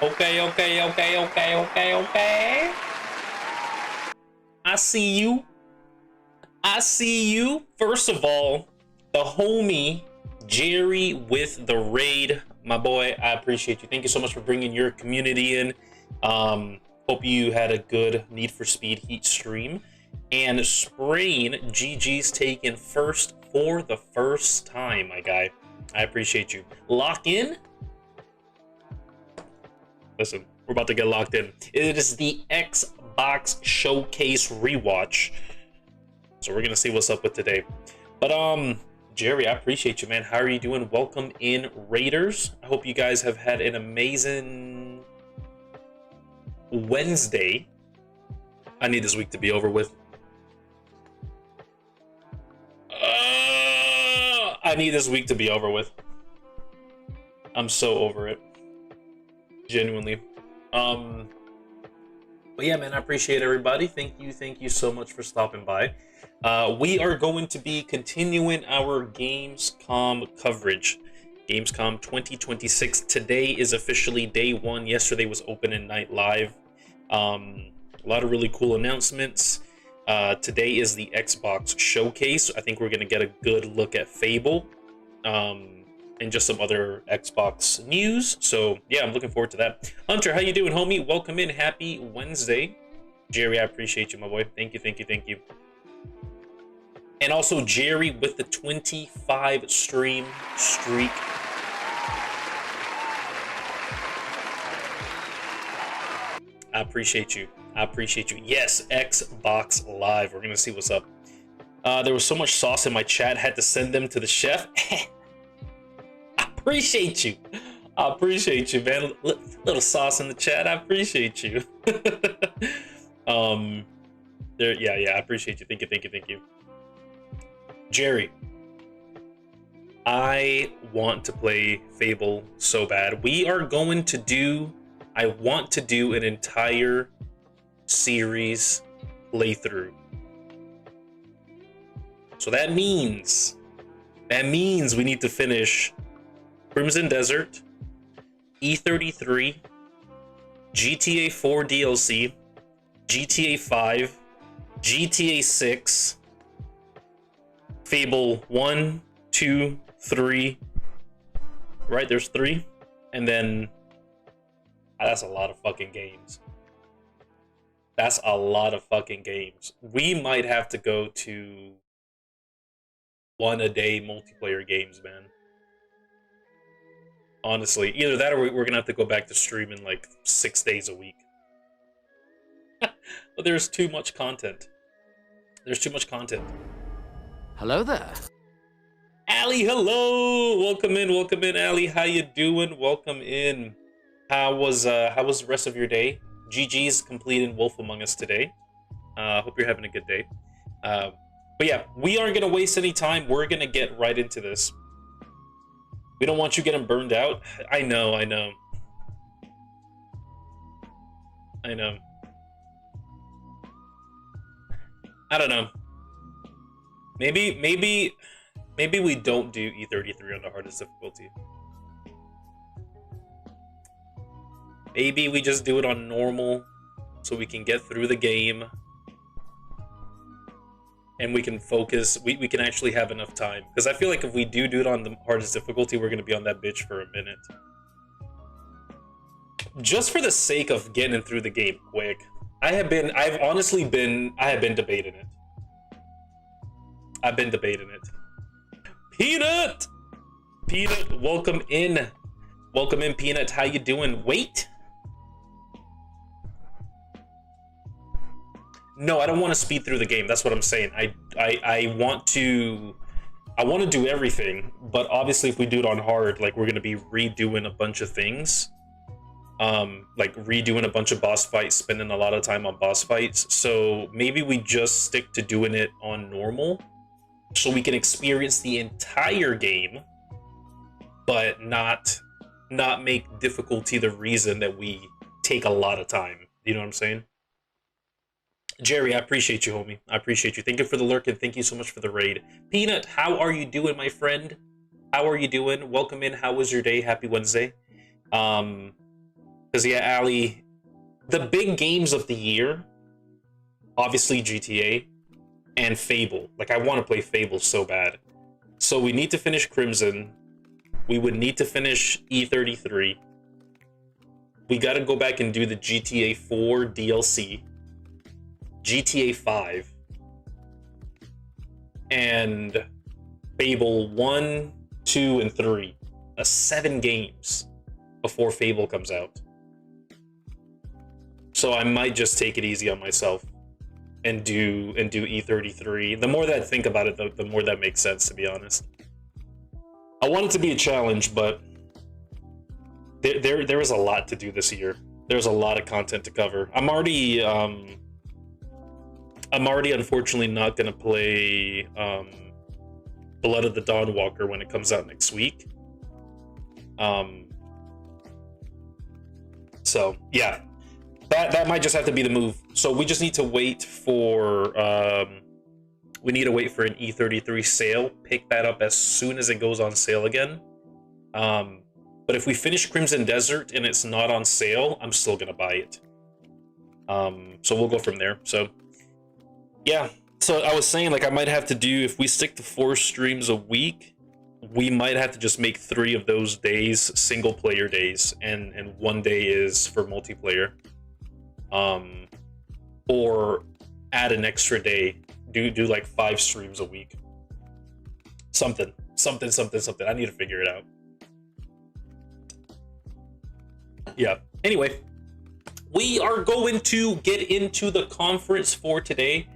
Okay, okay, okay, okay, okay, okay. I see you. I see you. First of all, the homie Jerry with the raid, my boy. I appreciate you. Thank you so much for bringing your community in. Hope you had a good Need for Speed Heat stream. And Sprain, GG's taken first for the first time, my guy. I appreciate you. Lock in. Listen, we're about to get locked in. It is the Xbox Showcase rewatch. So we're gonna see what's up with today. But Jerry, I appreciate you, man. How are you doing? Welcome in, Raiders. I hope you guys have had an amazing Wednesday. I need this week to be over with. I need this week to be over with. I'm so over it. Genuinely. But yeah, man, I appreciate everybody. Thank you so much for stopping by. We are going to be continuing our Gamescom coverage. Gamescom 2026. Today is officially day one. Yesterday was opening night live. A lot of really cool announcements. Today is the Xbox Showcase. I think we're going to get a good look at Fable. And just some other Xbox news. So yeah, I'm looking forward to that. Hunter, how you doing, homie? Welcome in. Happy Wednesday. Jerry, I appreciate you, my boy. Thank you. And also Jerry with the 25 stream streak. I appreciate you. Yes, Xbox Live. We're gonna see what's up. There was so much sauce in my chat, had to send them to the chef. Appreciate you. I appreciate you, man. Little sauce in the chat. I appreciate you. Yeah, I appreciate you. Thank you. Jerry, I want to play Fable so bad. I want to do an entire series playthrough. So that means we need to finish Crimson Desert, E33, GTA 4 DLC, GTA 5, GTA 6, Fable 1, 2, 3. Right, there's 3. And then that's a lot of fucking games. That's a lot of fucking games. We might have to go to one a day multiplayer games, man. Honestly, either that or we're gonna have to go back to streaming like 6 days a week. But there's too much content. Hello there. Ali, hello! Welcome in, Ali. How you doing? Welcome in. How was the rest of your day? GG's completing Wolf Among Us today. Hope you're having a good day. But yeah, we aren't gonna waste any time. We're gonna get right into this. We don't want you getting burned out. I know. I don't know. Maybe we don't do E33 on the hardest difficulty. Maybe we just do it on normal so we can get through the game. And we can focus, we can actually have enough time. Because I feel like if we do it on the hardest difficulty, we're going to be on that bitch for a minute. Just for the sake of getting through the game quick. I have been debating it. I've been debating it. Peanut, welcome in. Welcome in, Peanut. How you doing? Wait. No, I don't want to speed through the game. That's what I'm saying. I want to do everything, but obviously if we do it on hard, like we're gonna be redoing a bunch of things. Like redoing a bunch of boss fights, spending a lot of time on boss fights. So maybe we just stick to doing it on normal, so we can experience the entire game, but not make difficulty the reason that we take a lot of time. You know what I'm saying? Jerry, I appreciate you, homie. I appreciate you. Thank you for the lurk and thank you so much for the raid. Peanut, how are you doing, my friend? How are you doing? Welcome in. How was your day? Happy Wednesday. Because, yeah, Ali, the big games of the year, obviously GTA and Fable. Like, I want to play Fable so bad. So we need to finish Crimson. We would need to finish E33. We got to go back and do the GTA 4 DLC, GTA 5, and Fable 1, 2, and 3. That's 7 games before Fable comes out. So I might just take it easy on myself and do E33. The more that I think about it, the more that makes sense, to be honest. I want it to be a challenge, but there is a lot to do this year. There's a lot of content to cover. I'm already unfortunately not gonna play Blood of the Dawnwalker when it comes out next week. So yeah, that might just have to be the move. So we just need to wait for an E33 sale. Pick that up as soon as it goes on sale again. But if we finish Crimson Desert and it's not on sale, I'm still gonna buy it. So we'll go from there. So yeah. So I was saying, like, I might have to do, if we stick to 4 streams a week, we might have to just make 3 of those days single player days, and 1 day is for multiplayer. Or add an extra day. Do like 5 streams a week. Something. I need to figure it out. Yeah. Anyway, we are going to get into the conference for today.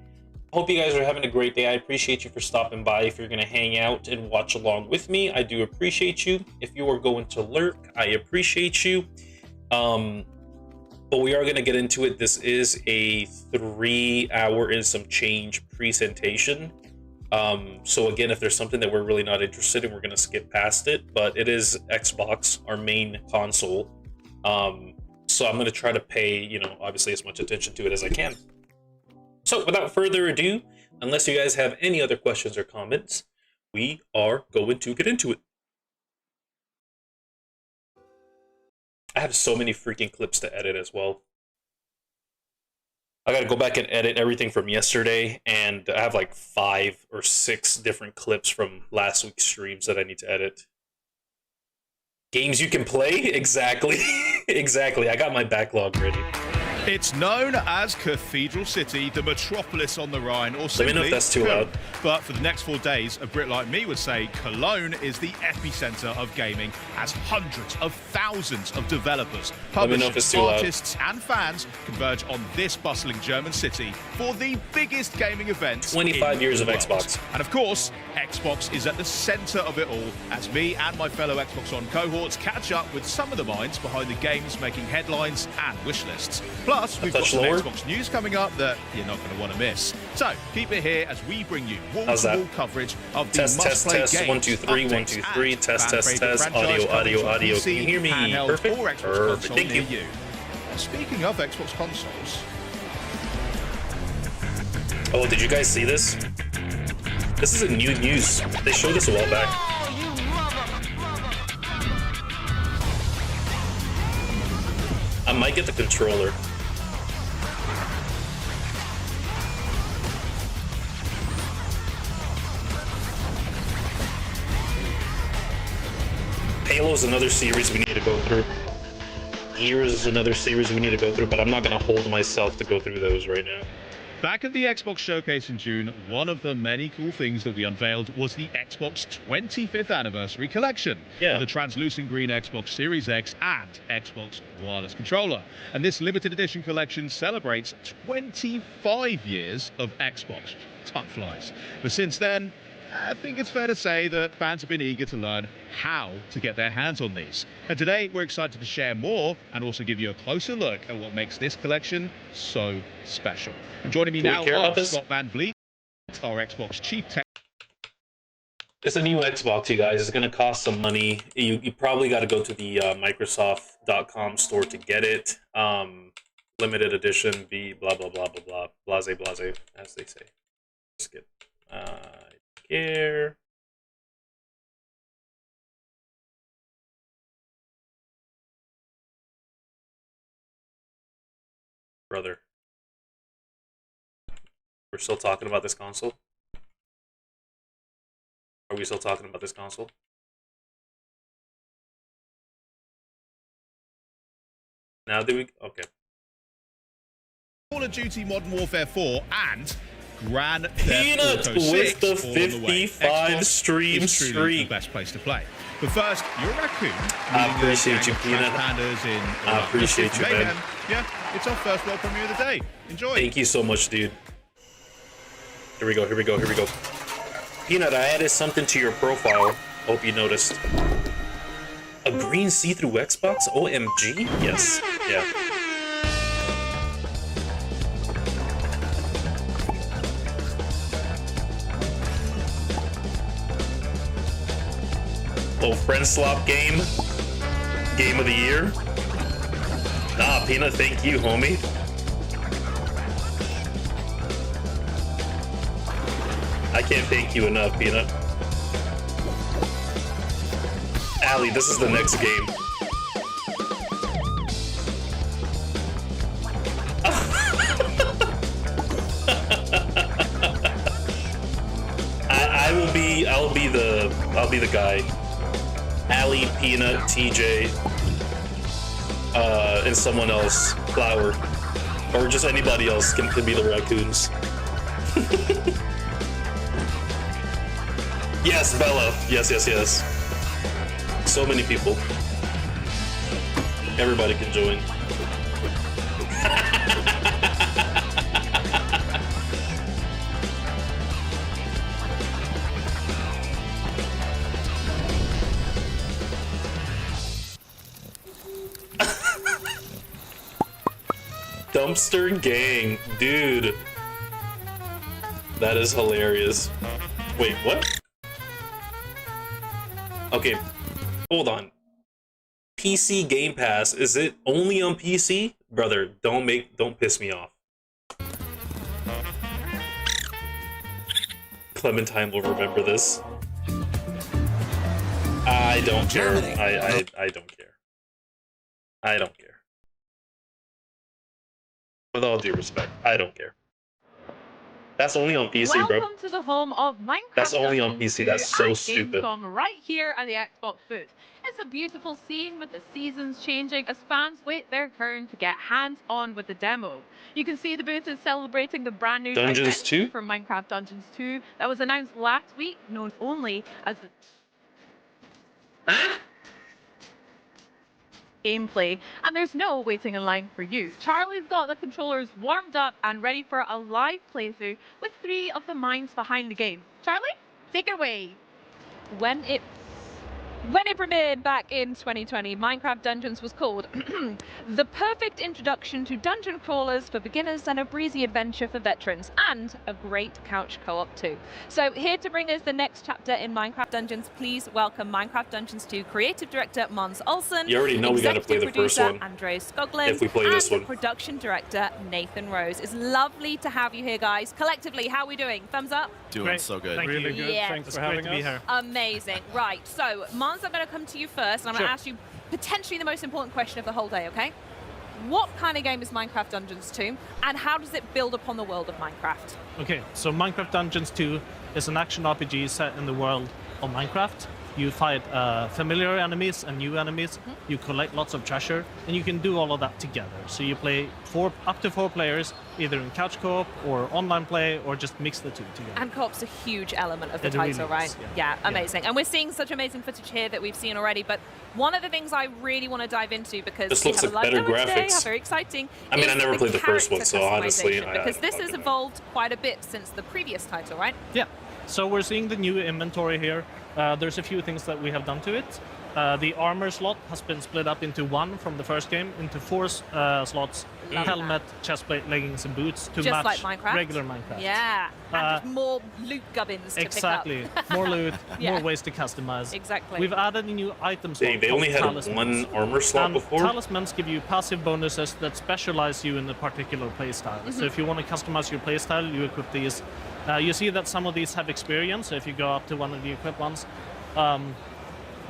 Hope you guys are having a great day. I appreciate you for stopping by. If you're going to hang out and watch along with me, I do appreciate you. If you are going to lurk, I appreciate you. But we are going to get into it. This is a 3-hour and some change presentation. So again, if there's something that we're really not interested in, we're going to skip past it. But it is Xbox, our main console. So I'm going to try to pay, obviously as much attention to it as I can. So without further ado, unless you guys have any other questions or comments, we are going to get into it. I have so many freaking clips to edit as well. I gotta go back and edit everything from yesterday, and I have like 5 or 6 different clips from last week's streams that I need to edit. Games you can play? Exactly. Exactly. I got my backlog ready. It's known as Cathedral City, the metropolis on the Rhine, or simply Let me know if that's too loud. But for the next 4 days, a Brit like me would say Cologne is the epicenter of gaming, as hundreds of thousands of developers, publishers, artists, and fans converge on this bustling German city for the biggest gaming event. 25 years of Xbox. And of course, Xbox is at the center of it all, as me and my fellow Xbox On cohorts catch up with some of the minds behind the games making headlines and wish lists. Plus, we've got some Xbox news coming up that you're not going to want to miss. So keep it here as we bring you wall-to-wall coverage of the must-play games. Test, 1, 2, 3, 1, 2, 3, test, audio. Can you hear me? Perfect. Perfect. Thank you. Speaking of Xbox consoles. Oh, did you guys see this? This isn't new news. They showed this a while back. I might get the controller. Halo's another series we need to go through. Gears is another series we need to go through, but I'm not going to hold myself to go through those right now. Back at the Xbox Showcase in June, one of the many cool things that we unveiled was the Xbox 25th Anniversary Collection. Yeah. The translucent green Xbox Series X and Xbox wireless controller. And this limited edition collection celebrates 25 years of Xbox. Time flies. But since then, I think it's fair to say that fans have been eager to learn how to get their hands on these. And today we're excited to share more and also give you a closer look at what makes this collection so special. And joining me now are Scott Van Vliet, our Xbox Chief Tech. It's a new Xbox, you guys. It's going to cost some money. You probably got to go to the Microsoft.com store to get it. Limited edition, blah, blah, blah, blah, blah. Blase, blase, as they say. Skip. Here. brother. We're still talking about this console? Are we still talking about this console? Now do we? Okay. Call of Duty Modern Warfare 4 and Grand Theft Peanut Auto 6 with the all on the way. 55 Xbox stream is truly streak. the best place to play. But first, you're a raccoon. I appreciate you, Peanut. I appreciate you, man. Yeah, it's our first world premiere of the day. Enjoy. Thank you so much, dude. Here we go, here we go, here we go. Peanut, I added something to your profile. Hope you noticed. A green see-through Xbox? OMG? Yes. Yeah. Oh, friend slop game? Game of the year? Nah, Peanut, thank you, homie. I can't thank you enough, Peanut. Allie, this is the next game. I'll be the guy. Allie, Peanut, TJ, and someone else, Flower, or just anybody else can be the raccoons. Yes, Bella. Yes, yes, yes. So many people. Everybody can join. Dumpster gang, dude. That is hilarious. Wait, what? Okay, hold on. PC Game Pass, is it only on PC? Brother, don't piss me off. Clementine will remember this. I don't care. I don't care. I don't care. With all due respect, I don't care. That's only on PC, bro. Welcome to the home of Minecraft. That's only on PC. That's so at stupid. Gamescom, right here at the Xbox booth. It's a beautiful scene with the seasons changing as fans wait their turn to get hands-on with the demo. You can see the booth is celebrating the brand new Dungeons 2 for Minecraft Dungeons 2 that was announced last week, known only as the gameplay, and there's no waiting in line for you. Charlie's got the controllers warmed up and ready for a live playthrough with 3 of the minds behind the game. Charlie, take it away. When it premiered back in 2020, Minecraft Dungeons was called the perfect introduction to dungeon crawlers for beginners and a breezy adventure for veterans, and a great couch co-op too. So here to bring us the next chapter in Minecraft Dungeons, please welcome Minecraft Dungeons 2 creative director Mons Olsen, You already know we gotta play the first one Andres Skoglund, if we play this and one. production director Nathan Rose. It's lovely to have you here, guys. Collectively, how are we doing? Thumbs up? Doing Great. so good. Thank Really you. good. Yeah. Thanks for having us. Be here. Amazing. Right, so Mons, I'm going to come to you first, and I'm going to ask you potentially the most important question of the whole day, okay? What kind of game is Minecraft Dungeons 2, and how does it build upon the world of Minecraft? Okay, so Minecraft Dungeons 2 is an action RPG set in the world of Minecraft. You fight familiar enemies and new enemies. You collect lots of treasure, and you can do all of that together. So you play up to 4 players, either in couch co-op or online play, or just mix the two together. And co-op's a huge element of the It title, really right? is, Yeah, amazing. And we're seeing such amazing footage here that we've seen already, but one of the things I really want to dive into, because This we looks have a like live better demo today, graphics. how very exciting. I mean, I is never the played the first one, character so honestly, customization, I because don't this fucking has know. evolved quite a bit since the previous title, right? Yeah, so we're seeing the new inventory here. There's a few things that we have done to it. The armor slot has been split up into 1 from the first game, into 4 slots, Love helmet, chestplate, leggings, and boots to Just match like Minecraft? regular Minecraft. Yeah, and just more loot gubbins to Exactly. pick up. More loot, Yeah. more ways to customize. Exactly. We've added a new item slot. They only called had talismans. one armor slot And before. talismans give you passive bonuses that specialize you in a particular playstyle. So if you want to customize your playstyle, you equip these. You see that some of these have experience, so if you go up to one of the equipped ones,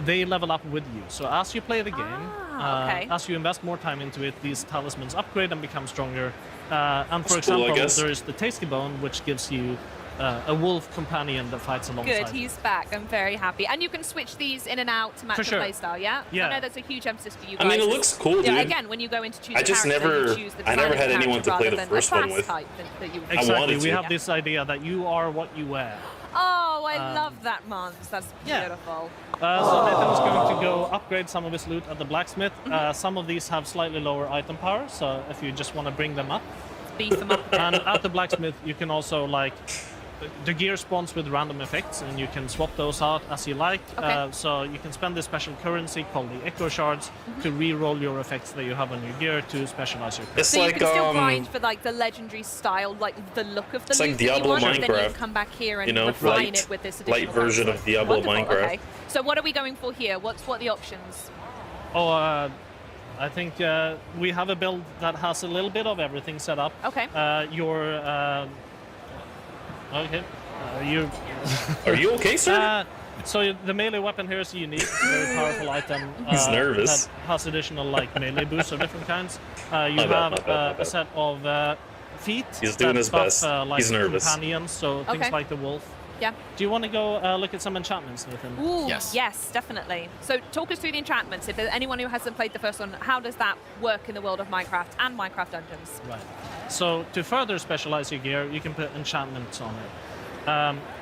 they level up with you. So as you play the game, Okay. As you invest more time into it, these talismans upgrade and become stronger. And for That's cool, I example, guess. there is the Tasty Bone, which gives you a wolf companion that fights alongside. Good, he's back. I'm very happy. And you can switch these in and out to match For the sure. playstyle, yeah? Yeah. I know that's a huge emphasis for you I guys. mean, it looks cool, dude. Yeah, again, when you go into choose I a just character, never- you choose the I never design of had anyone character to play the rather than first a one class with. type that you would Exactly. wanted We to. have this idea that you are what you wear. Oh, I love that, Mons. That's yeah. beautiful. So Nathan is going to go upgrade some of his loot at the blacksmith. Some of these have slightly lower item power, so if you just want to bring them up. Beef them up a bit. And at the blacksmith, you can also like the gear spawns with random effects, and you can swap those out as you like. Okay. So you can spend this special currency called the Echo Shards to re-roll your effects that you have on your gear to specialize your. It's So like you can still grind for like the legendary style, like the look of the It's loot like that you Diablo want, but then you Minecraft, can come back here and you know, refine light- it with this additional light version of character. Diablo Wonderful, Minecraft. Okay. So what are we going for here? What are the options? I think we have a build that has a little bit of everything set up. Okay. Okay. You. Are you okay, sir? So the melee weapon here is unique. It's a very powerful item. He's nervous. That has additional like melee boosts of different kinds. You bad, have my bad. a set of feet. He's doing that his buff, best. Like He's nervous. companions, so things Okay. like the wolf. Yeah. Do you want to go look at some enchantments, Nathan? Ooh, Yes. yes, definitely. So talk us through the enchantments. If there's anyone who hasn't played the first one, how does that work in the world of Minecraft and Minecraft Dungeons? Right. So to further specialize your gear, you can put enchantments on it.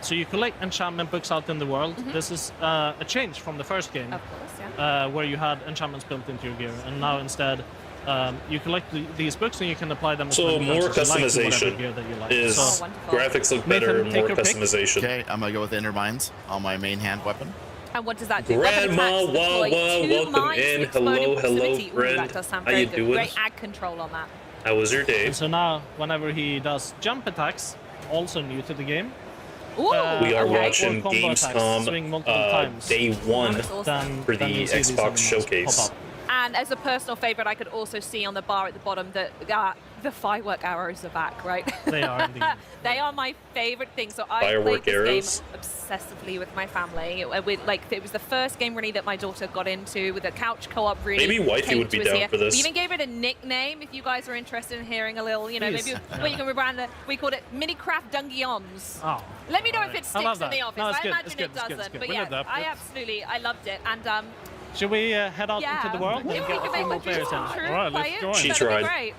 So you collect enchantment books out in the world. This is a change from the first game, Of course, yeah. where you had enchantments built into your gear, and now instead you collect these books and you can apply them. as So many more times as you like to whatever customization gear that you like. is Oh, wonderful. graphics look better, Nathan, take more your pick. customization. Okay, I'm gonna go with Inner Minds on my main hand weapon. And what does that do? Grandma, Weapon attacks wah, deploy wah, 2 welcome mines in. to explode Hello, hello, proximity. Ooh, friend. that does sound How very you good. doing? Great ag control on that. How was your day? And so now, whenever he does jump attacks, also new to the game, Ooh, We are okay. watching Or combo attacks, swing Gamescom multiple times. day one That's awesome. for then the you see these Xbox elements showcase. pop up. And as a personal favorite, I could also see on the bar at the bottom that the firework arrows are back, right? They are indeed. They are my favorite thing. So I Firework played arrows? this game obsessively with my family. It was the first game really that my daughter got into with a couch co-op. Really, Maybe wifey came would be to us down here. for this. We even gave it a nickname. If you guys are interested in hearing a little, Please. maybe you can rebrand it. We called it Mini Craft Dungeons. Oh. Let me know if Alright. it I love sticks in that. the office. No, it's I good, imagine it's good, it it's good, it's doesn't, good. but We'll yeah, adapt I it. absolutely, I loved it. And Should we head out yeah, into the world and if we get can a make few more my dreams players in? come true, Alright, let's play it, join. She that'd be tried. great.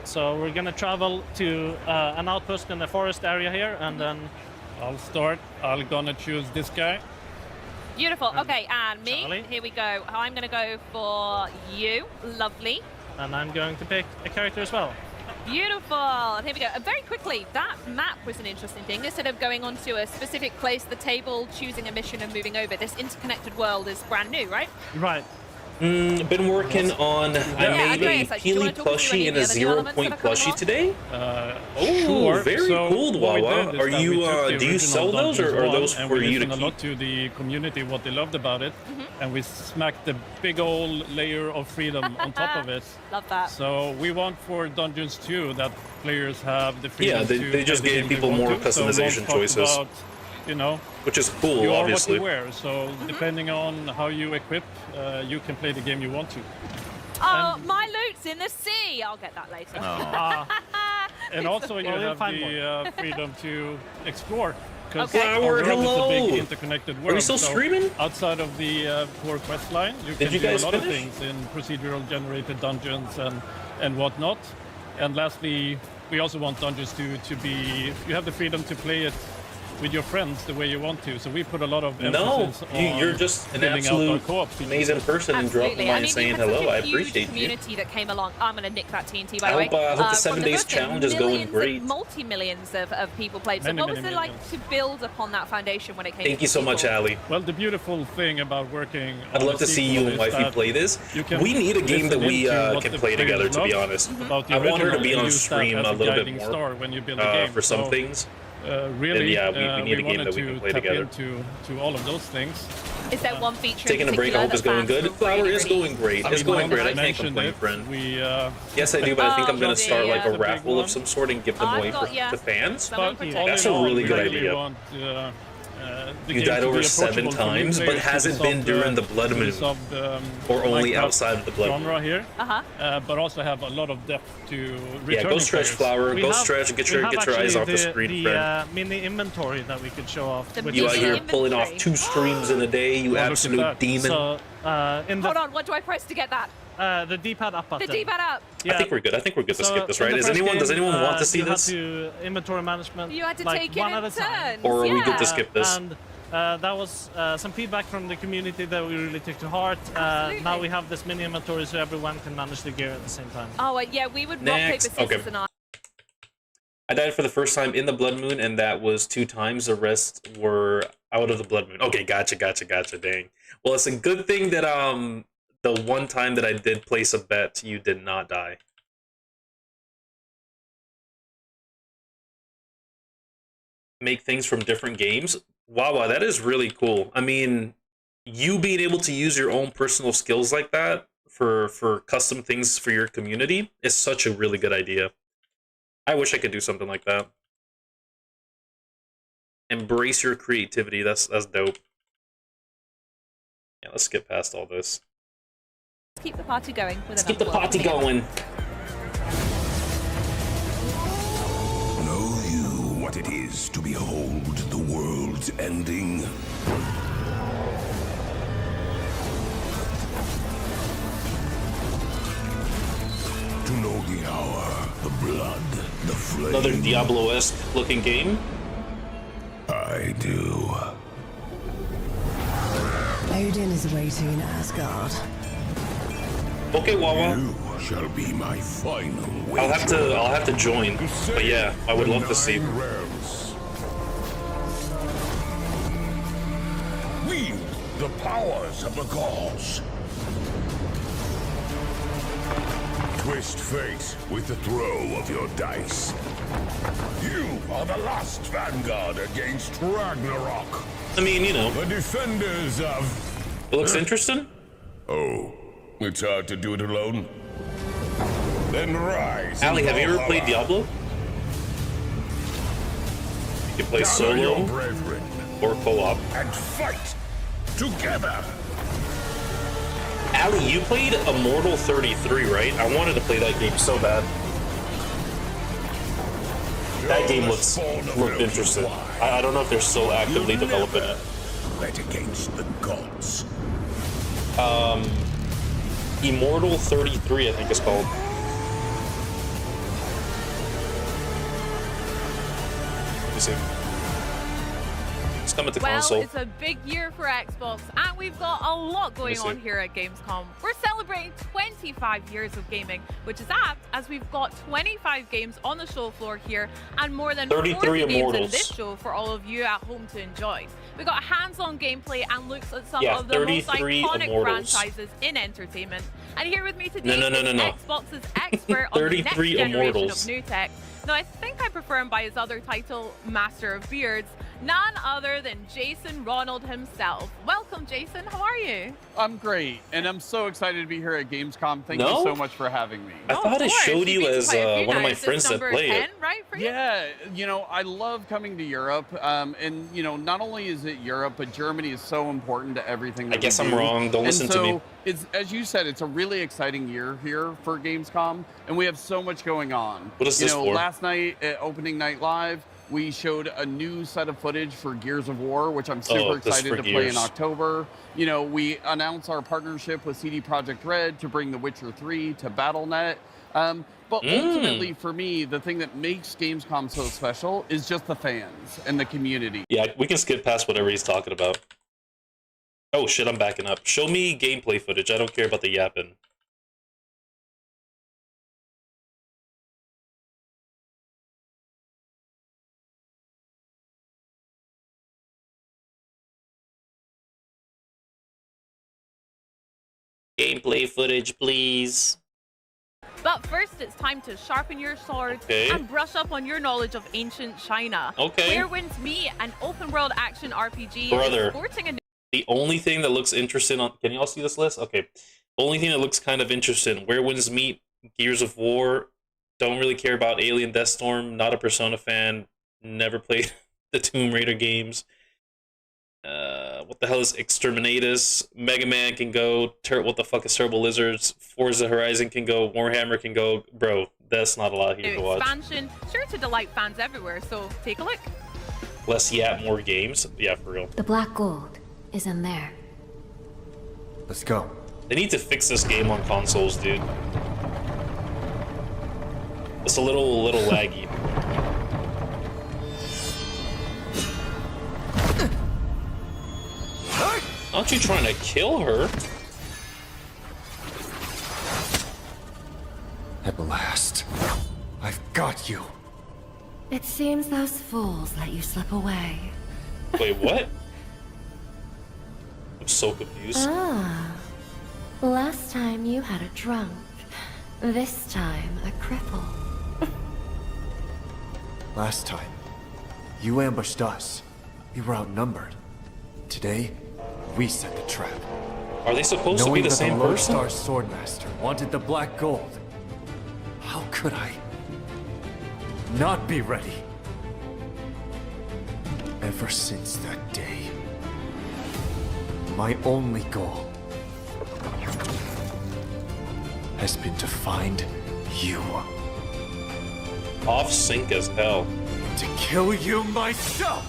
So we're gonna travel to an outpost in the forest area here, and then I'll start. I'm gonna choose this guy. Beautiful. Okay, and me. Charlie? Here we go. I'm going to go for you. Lovely. I'm going to pick a character as well. Beautiful. And here we go. Very quickly, that map was an interesting thing. Instead of going onto a specific place, the table, choosing a mission and moving over, this interconnected world is brand new, right? Right. Been working on. I made a Andreas, do you Peely wanna talk to plushie any and of a the other new elements 0-point that are coming plushie along? today. Oh, Sure. very So cool, what we Wawa. did is Are that you? we took the Do you original sell those, or Dungeons are 1 those and for we you to listened a lot keep? to the community, what they loved about it, and we smacked the big old layer of freedom on top of it. Love that. So we want for Dungeons 2 that players have the freedom Yeah, they- to they just play the gave game people they want more to. So Ron customization talked choices. About, you know, Which is cool, you are obviously. what you wear. So depending on how you equip, you can play the game you want to. Oh, my loot's in the sea. I'll get that later. Ah, And also you Well, you'll have find the freedom to explore. Because Okay. our Flower, world is a hello. big interconnected world. Are we still so streaming? Outside of the core quest line, you Did can you do guys a lot of finish? things in procedural generated dungeons and whatnot. And lastly, we also want dungeons to be, you have the freedom to play it with your friends the way you want to. So we put a lot of No, emphasis on you're just an filling out our absolute co-op features. amazing person and dropping Absolutely. by I and mean, saying we had hello. such a I huge appreciate you. community that came along. I'm going to nick that TNT, by I the way. hope, the From 7 the days first game, challenge is going millions, great. Multi-millions of people played. So Many, what was many it like millions. to build upon that foundation when it came Thank to you so much, people? Ali. Well, the beautiful thing about working I'd on love the to see sequel you and is wifey that play this. you can We need a game that listen we into what can the play together, players to be love honest. about the I want her to original be and on use that stream as a little bit guiding more star when you build a game. for some So, things. really, And yeah, we need a game wanted that we to can play tap together. into all of those things. Is there one feature Taking in a break, I particular hope it's that going fans good. were Flower really, is really going great. I It's mean, going when great. I I can't mentioned complain, it, friend. we Yes, I do, but I think Oh, I'm going to start like yeah. a The big raffle one. of some sort and give them I've away got for ya. the fans. Someone but protect all That's in a all, really we good really idea. want You died over 7 times, but has it been during the Blood Moon? Or only outside of the Blood Moon? Genre here, but also have a lot of depth to returning Yeah, go stretch, Flower. Go stretch. Get your eyes off the screen, friend. Mini inventory that we could show off. The You out here Inventory. pulling off 2 streams in a day, you look at absolute that. demon. So, in the, Hold on, what do I press to get that? the D-pad up button. The D-pad up. Yeah. I think we're good. I think we're good to So, skip this, in right? the Does first anyone game, want to see you had this? to inventory management. You had to like take it one in at a time. turns. Or are we good to yeah. skip this? And that was some feedback from the community that we really took to heart. Absolutely. Now we have this mini inventory so everyone can manage the gear at the same time. Oh, yeah, we would rock, paper, Next. scissors, Okay. and I. I died for the first time in the Blood Moon, and that was 2 times. The rest were out of the Blood Moon. Okay, gotcha. Dang. Well, it's a good thing that the one time that I did place a bet, you did not die. Make things from different games. Wow, that is really cool. I mean, you being able to use your own personal skills like that for custom things for your community is such a really good idea. I wish I could do something like that. Embrace your creativity. That's dope. Yeah, let's skip past all this. Let's keep the party going. With Let's keep the another world party premiere. going. Know you what it is to behold the world's ending? To know the hour, the blood, the flame. Another Diablo-esque looking game. I do. Odin is waiting in Asgard. Okay, Wawa. You shall be my final I'll have to join. But yeah, I would love to see. Wield the powers of the gods. Twist fate with the throw of your dice. You are the last vanguard against Ragnarok. I mean, you know, The defenders of... it looks interesting. Oh, it's hard to do it alone. Then rise. Ali, have you ever played Diablo? You can play Gather your solo brethren or co-op. and fight together. Ali, you played Immortal 33, right? I wanted to play that game so bad. That game looked interesting. I don't know if they're still actively developing it. Bet against the gods. Immortal 33, I think it's called. Let me see. It's coming to Well, console. it's a big year for Xbox, and we've got a lot going see. on here at Gamescom. We're celebrating 25 years of gaming, which is apt as we've got 25 games on the show floor here and more than 33 40 games in Immortals. this show for all of you at home to enjoy. We got hands-on gameplay and looks at some Yeah, of the most 33 iconic Immortals. franchises in entertainment. And here with me today No. is Xbox's expert on the next 33 generation Immortals. of new tech. Now, I think I prefer him by his other title, Master of Beards. None other than Jason Ronald himself. Welcome, Jason. How are you? I'm great, and I'm so excited to be here at Gamescom. Thank No? you so much for having me. I Oh, thought of it course. showed You've you been to as quite a few one of now. my Is this friends that number played 10, it. right, for you? Yeah, you know, I love coming to Europe, and you know, not only is it Europe, but Germany is so important to everything. I That guess we I'm do. wrong. Don't And listen to me. It's, as you said, it's a really exciting year here for Gamescom, and we have so much going on. What is you this know, for? last night at opening night live, we showed a new set of footage for Gears of War, which I'm super this excited for to play in Gears. October. You know, we announced our partnership with CD Projekt Red to bring The Witcher 3 to Battle.net. But ultimately, for me, the thing that makes Gamescom so special is just the fans and the community. Yeah, we can skip past whatever he's talking about. Oh shit, I'm backing up. Show me gameplay footage. I don't care about the yapping. Gameplay footage, please. But first, it's time to sharpen your sword Okay. and brush up on your knowledge of ancient China. Okay. Where Winds Meet, an open-world action RPG, Brother. is sporting a The only thing that looks interesting on... Can you all see this list? Okay. Only thing that looks kind of interesting. Where Winds Meet, Gears of War. Don't really care about Alien Deathstorm. Not a Persona fan. Never played the Tomb Raider games. What the hell is Exterminatus? Mega Man can go. What the fuck is Turbo Lizards? Forza Horizon can go. Warhammer can go. Bro, that's not a lot here to watch. Expansion, sure to delight fans everywhere, so take a look. Less yap, more games. Yeah, for real. The black gold is in there. Let's go. They need to fix this game on consoles, dude. It's a little laggy. Aren't you trying to kill her? At last, I've got you. It seems those fools let you slip away. Wait, what? I'm so confused. Ah. Last time you had a drunk. This time a cripple. Last time, you ambushed us. We were outnumbered. Today, we set the trap. Are they supposed Knowing to be the same that the Lone person? Star Swordmaster wanted the black gold. How could I not be ready? Ever since that day, my only goal has been to find you. Off sync as hell. To kill you myself!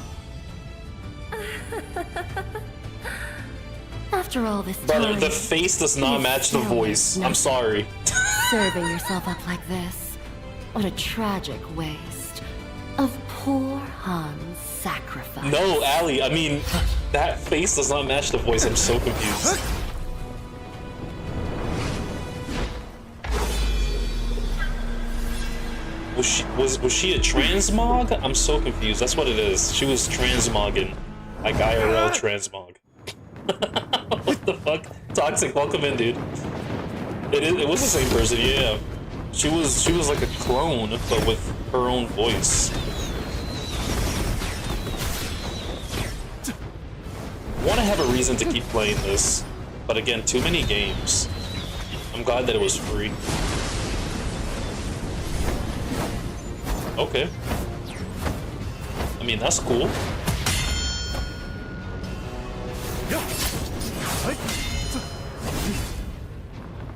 After all this Brother, time, the face does not you match the still voice. have I'm sorry. serving yourself up like this. What a tragic waste of poor Han's sacrifice. No, Allie, I mean, that face does not match the voice. I'm so confused. Was she a transmog? I'm so confused. That's what it is. She was transmogging. Like IRL transmog. What the fuck? Toxic, welcome in, dude. It was the same person, yeah. She was like a clone, but with her own voice. Want to have a reason to keep playing this, but again, too many games. I'm glad that it was free. Okay. I mean, that's cool.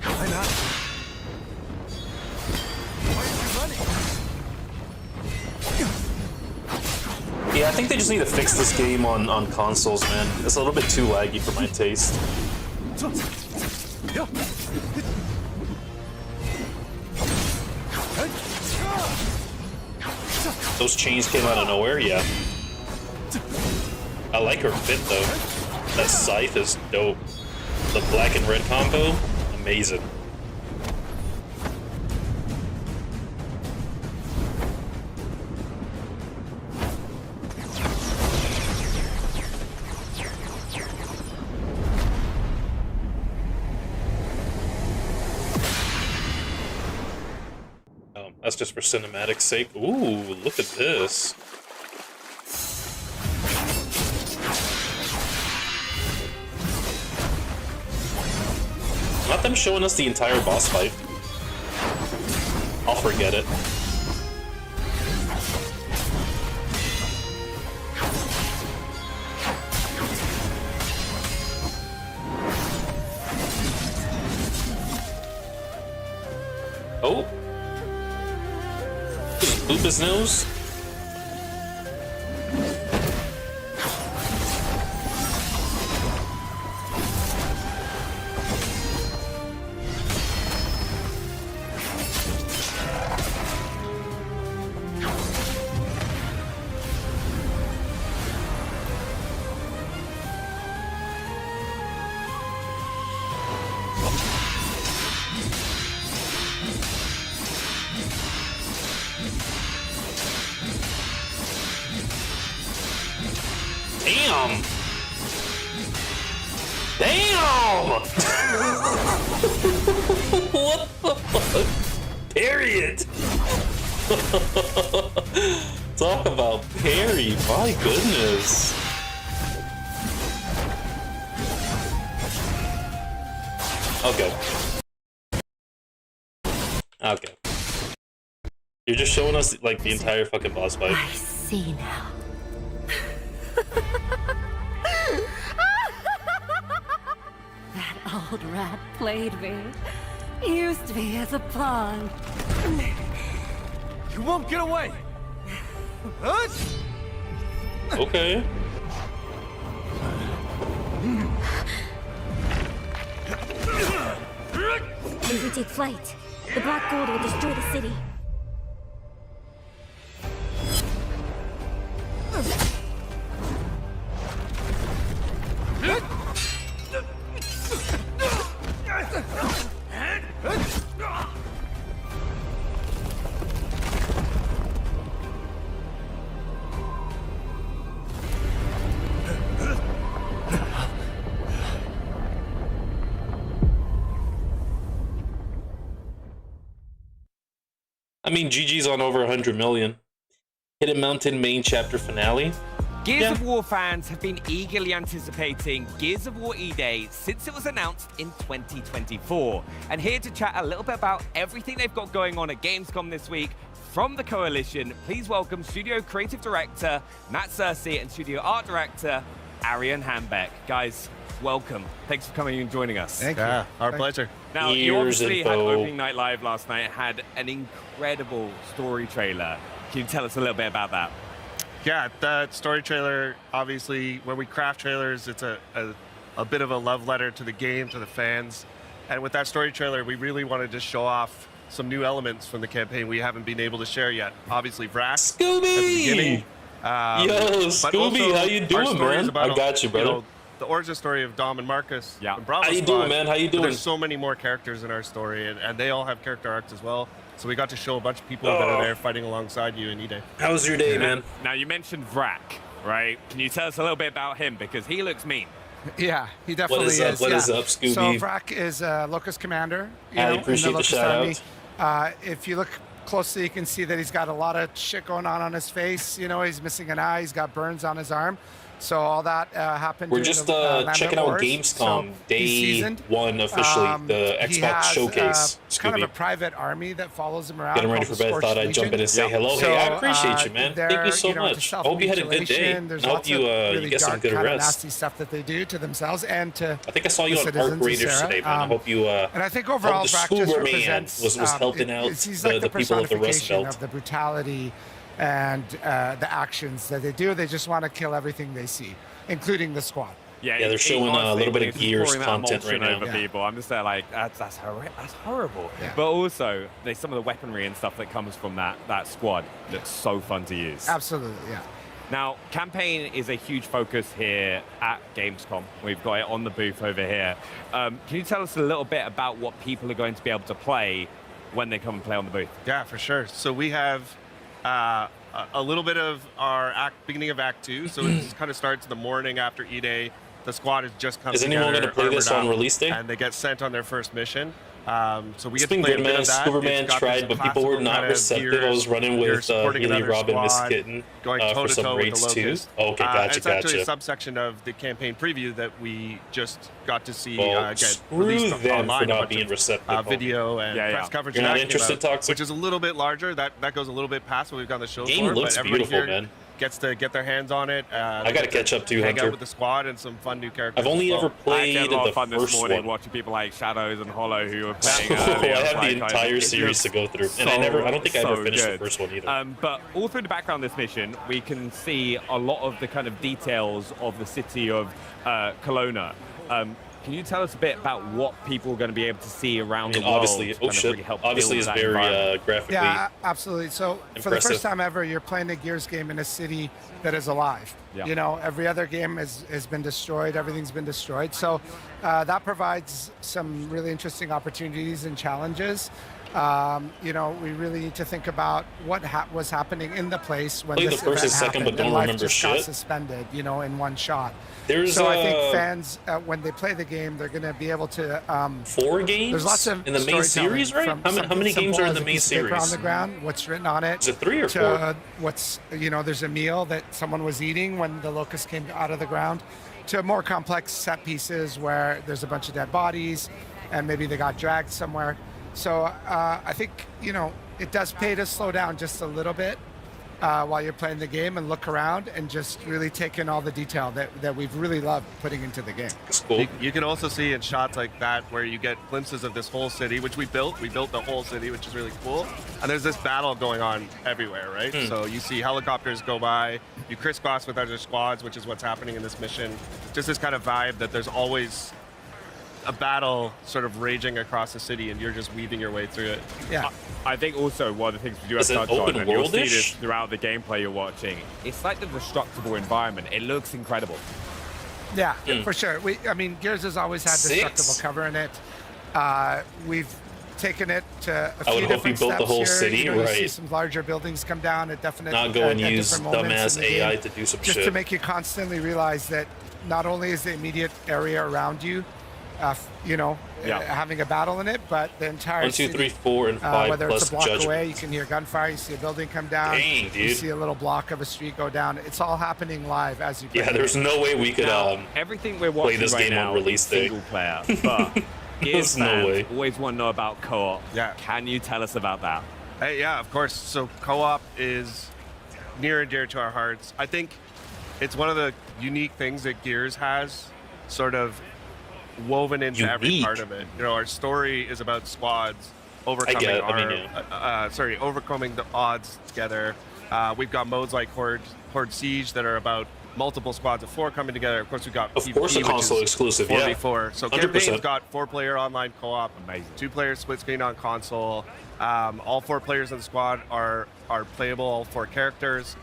Why not? Why are you running? Yeah, I think they just need to fix this game on consoles, man. It's a little bit too laggy for my taste. Those chains came out of nowhere, yeah. I like her fit, though. That scythe is dope. The black and red combo, amazing. That's just for cinematic sake. Ooh, look at this. Not them showing us the entire boss fight. I'll forget it. Oh. Boop his nose. Damn! Damn! What the fuck? Period! Talk about parry, my goodness. Okay. Okay. You're just showing us, like, the entire fucking boss fight. I see now. rat played me. Used me as a pawn. You won't get away! Okay. If we take flight, the black gold will destroy the city. I mean, GG's on over 100 million. Hidden Mountain main chapter finale. Gears of War fans have been eagerly anticipating Gears of War E-Day since it was announced in 2024. And here to chat a little bit about everything they've got going on at Gamescom this week from the Coalition, please welcome Studio Creative Director Matt Cersei and Studio Art Director Arian Hambeck. Guys, welcome. Thanks for coming and joining us. Thank you. Our pleasure. Now, you obviously had opening night live last night, had an incredible story trailer. Can you tell us a little bit about that? Yeah, that story trailer, obviously, when we craft trailers, it's a bit of a love letter to the game, to the fans. And with that story trailer, we really wanted to show off some new elements from the campaign we haven't been able to share yet. Obviously, Vrak Scooby! at the beginning. Yo, Scooby, how you doing, man? I got you, brother. You know, the origin story of Dom and Marcus. Yeah. And Bravo How you Squad, doing, man? How you but doing? There's so many more characters in our story, and they all have character arcs as well. So we got to show a bunch of people that are there fighting alongside you in E-Day. How was your day, man? Now, you mentioned Vrak, right? Can you tell us a little bit about him? Because he looks mean. Yeah, he definitely is. What is up, Scooby? So Vrak is Locust Commander. I appreciate the shout out. If you look closely, you can see that he's got a lot of shit going on his face. You know, he's missing an eye. He's got burns on his arm. So all that happened. We're just checking out Gamescom day one officially, the Xbox showcase. Kind of a private army that follows him around. Getting ready for bed. Thought I'd jump in and say hello. So, hey, I appreciate you, man. Thank you so much. I hope you had a good day. I hope you get some good rest. Nasty stuff that they do to themselves and to. I think I saw you on Arc Raiders today, man. I hope you. And I think overall, Vrak just represents. Was helping out the people of the Rust Belt. Of the brutality and the actions that they do. They just want to kill everything they see, including the squad. Yeah, they're showing a little bit of Gears content right now. Over people. I'm just there like, that's horrible. Yeah. But also, there's some of the weaponry and stuff that comes from that squad looks so fun to use. Absolutely, yeah. Now, campaign is a huge focus here at Gamescom. We've got it on the booth over here. Can you tell us a little bit about what people are going to be able to play when they come and play on the booth? Yeah, for sure. So we have a little bit of our beginning of Act 2. So it kind of starts the morning after E-Day. The squad is just coming together. Is anyone going to play this on release day? And they get sent on their first mission. So we it's get been to play good, a bit man. of that. Superman tried, but people were not receptive. I was running with Healy, Robin, Miss Kitten for some raids too. Oh, okay, gotcha, it's actually a subsection of the campaign preview that we just got to see get released online. For not being receptive. Video and press coverage. You're not interested, Toxic? Which is a little bit larger. That goes a little bit past what we've got on the show. Game looks beautiful, man. Gets to get their hands on it. I got to catch up to hang Hunter. out with the squad and some fun new characters. I've only ever played I had a lot of fun the this first morning one. watching people like Shadows and Hollow who were playing. I have the entire series to go through, and I don't think I ever finished the first one either. But all through the background of this mission, we can see a lot of the kind of details of the city of Kelowna. Can you tell us a bit about what people are going to be able to see around the world? Obviously, obviously it's very graphically. Yeah, absolutely. So impressive. For the first time ever, you're playing a Gears game in a city that is alive. Yeah. You know, every other game has been destroyed. Everything's been destroyed. So that provides some really interesting opportunities and challenges. You know, we really need to think about what was happening in the place when this event happened, but don't and life remember just shit. got suspended, you know, in one shot. So I think fans, when they play the game, they're going to be able to. 4 games. There's lots of in the main series, right? How many games are in the main series? On the ground, what's written on it. Is it 3 or 4? What's there's a meal that someone was eating when the locust came out of the ground, to more complex set pieces where there's a bunch of dead bodies, and maybe they got dragged somewhere. So I think it does pay to slow down just a little bit while you're playing the game and look around and just really take in all the detail that we've really loved putting into the game. It's cool. You can also see in shots like that where you get glimpses of this whole city, which we built. We built the whole city, which is really cool. And there's this battle going on everywhere, right? So you see helicopters go by, you crisscross with other squads, which is what's happening in this mission. Just this kind of vibe that there's always a battle sort of raging across the city and you're just weaving your way through it. Yeah. I think also one of the things we do have Is it touch on, open and you'll see world-ish? this throughout the gameplay you're watching, it's like the destructible environment. It looks incredible. Yeah, for sure. I mean, Gears has always had destructible cover in it. We've taken it to a few I would hope you different built the steps whole here. city, You know, you see right. some larger buildings come down at definite Not go and at use different moments dumbass in the game, AI to do some just shit. to make you constantly realize that not only is the immediate area around you, you know, having a battle in it, but the entire 1, 2, 3, 4, and 5 whether plus it's a block judgment. away, you can hear gunfire, you see a building come down, Dang, you dude. see a little block of a street go down. It's all happening live as you play. Yeah, there's no way we could everything we're play watching this right game now on release is day. single player, but Gears There's no fans way. always want to know about co-op. Yeah. Can you tell us about that? Hey, yeah, of course. So co-op is near and dear to our hearts. I think it's one of the unique things that Gears has sort of woven into every part of it. You know, our story is about squads overcoming overcoming the odds together. We've got modes like Horde Siege that are about multiple squads of 4 coming together. Of course, we've got Of PvP, course, a which console is exclusive, 4v4. So 100%. campaign's got 4-player online co-op, amazing, 2-player split screen on console. All 4 players in the squad are playable, all 4 characters,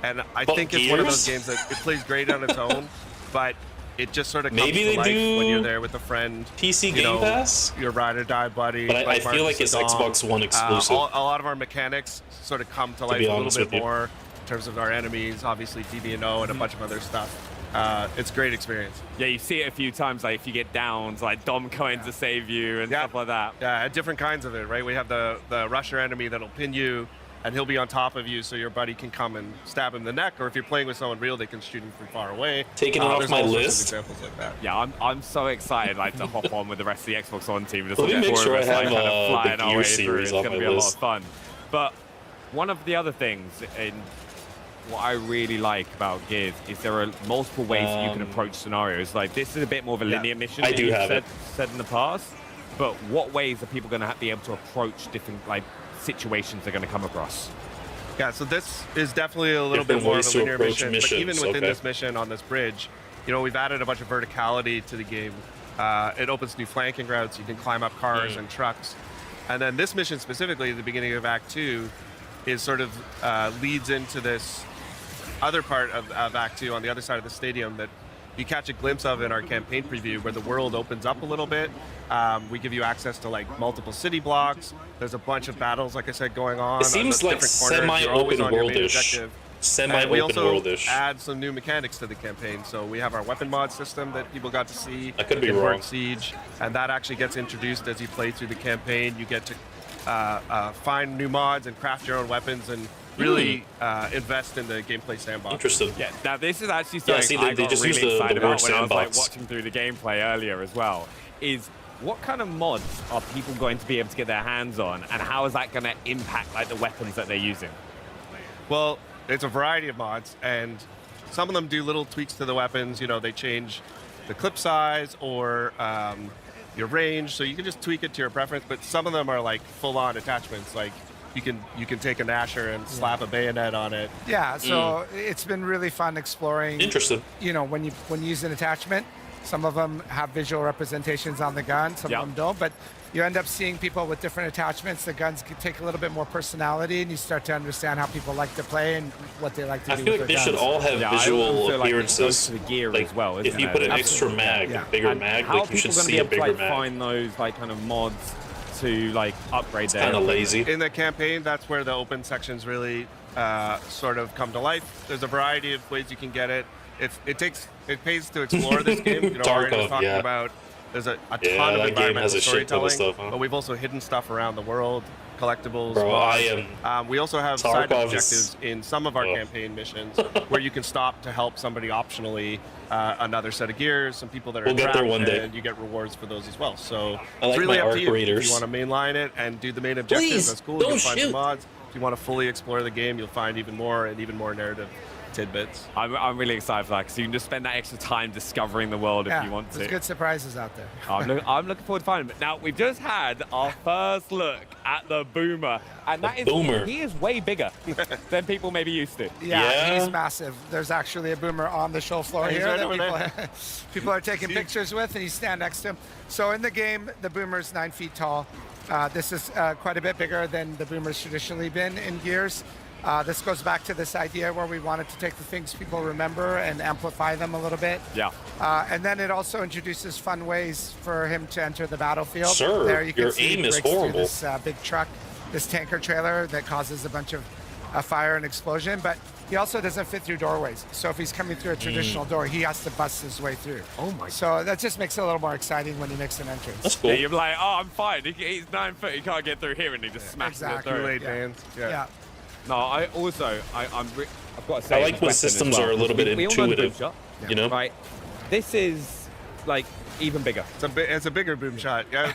and I But think it's one of Gears? those games that it plays great on its own, but it just sort of comes Maybe to they life do when you're there with a friend. PC you Game know, Pass? your ride or die buddy. But I like feel Marcus like it's Dom. Xbox One exclusive. A lot of our mechanics sort of come to life be a little honest bit with you. more in terms of our enemies, obviously DB&O and a bunch of other stuff. It's a great experience. Yeah, you see it a few times, like if you get downs, like Dom coming to save you and stuff like that. Yeah, different kinds of it, right? We have the rusher enemy that'll pin you, and he'll be on top of you, so your buddy can come and stab him in the neck. Or if you're playing with someone real, they can shoot him from far away. Taking it off there's my all sorts of list. examples like that. Yeah, I'm so excited like to hop on with the rest of the Xbox One team. Just Let me make sure I have kind of flying the our Gear way through. series It's off going to my be list. a lot of fun. But one of the other things in what I really like about Gears is there are multiple ways that you can approach scenarios. Like this is a bit more of a linear mission. I that do you've have said in the past. But what ways are people going to be able to approach different like situations they're going to come across? Yeah, so this is definitely a little Different bit more of ways a to linear approach mission. But even missions, within okay. this mission on this bridge, you know, we've added a bunch of verticality to the game. It opens new flanking routes. You can climb up cars and trucks. And then this mission specifically, at the beginning of Act 2, is sort of leads into this other part of Act 2 on the other side of the stadium that you catch a glimpse of in our campaign preview, where the world opens up a little bit. We give you access to like multiple city blocks. There's a bunch of battles, like I said, going on. It seems the like different corners. You're always on your main semi-open-worldish. objective. And we Semi-open also worldish. add some new mechanics to the campaign. So we have our weapon mod system that people got to see. I could be in wrong. Horde Siege, and that actually gets introduced as you play through the campaign. You get to find new mods and craft your own weapons and really invest in the gameplay sandbox. Interesting. Yeah, now this is actually something see, I they got just really use the excited word about when I was like sandbox. watching through the gameplay earlier as well. Is what kind of mods are people going to be able to get their hands on, and how is that going to impact like the weapons that they're using? Well, it's a variety of mods, and some of them do little tweaks to the weapons. You know, they change the clip size or your range, so you can just tweak it to your preference. But some of them are like full-on attachments, like you can take a Nasher and slap a bayonet on it. Yeah, so it's been really fun exploring. Interesting. You know, when you use an attachment, some of them have visual representations on the gun, some of them don't, but you end up seeing people with different attachments. The guns can take a little bit more personality, and you start to understand how people like to play and what they like to I do feel with like they their should guns. all have Yeah, I also visual feel like it appearances. goes to the gear like, as well, if isn't you it? put an extra Absolutely. mag, Yeah. bigger And mag, how like you should people see a going to be bigger able to like, mag. find those like kind of mods to like upgrade their Kind of lazy. In the campaign, that's where the open sections really sort of come to life. There's a variety of ways you can get it. It pays to explore this game. You know, Tarkov, we're talking yeah. about there's a ton Yeah, of that game has environmental a shit ton of storytelling, stuff, huh? but we've also hidden stuff around the world, collectibles. Bro, mods. I we also have side Tarkov objectives is- in some of our campaign missions where you can stop to help somebody optionally, another set of gears, some people that are We'll get there trapped, one day. and you get rewards for those as well. So I like it's really my up arc to you. If raiders. you want to mainline it and do the main objectives, Please, that's cool. don't You can find shoot. some mods. If you want to fully explore the game, you'll find even more narrative tidbits. I'm really excited for that because you can just spend that extra time discovering the world if you want to. There's good surprises out there. I'm looking forward to finding them. Now, we've just had our first look at the Boomer, and he is way bigger than people may be used to. Yeah, he's massive. There's actually a Boomer on the show floor here that people are taking pictures with, and you stand next to him. So in the game, the Boomer's 9 feet tall. This is quite a bit bigger than the Boomer's traditionally been in Gears. This goes back to this idea where we wanted to take the things people remember and amplify them a little bit. Yeah. And then it also introduces fun ways for him to enter the battlefield. Sir, there you can your see aim he is breaks through horrible. This big truck, this tanker trailer that causes a bunch of fire and explosion. But he also doesn't fit through doorways. So if he's coming through a traditional door, he has to bust his way through. Oh my! So that just makes it a little more exciting when he makes an entrance. That's cool. Yeah, you're like, oh, I'm fine. He's 9 foot. He can't get through here, and he just smashes it through. Kool-Aid man. Yeah. No, I've got to say, I like when systems are a little bit intuitive. You know, right? This is like even bigger. It's a bigger boom shot. Yeah,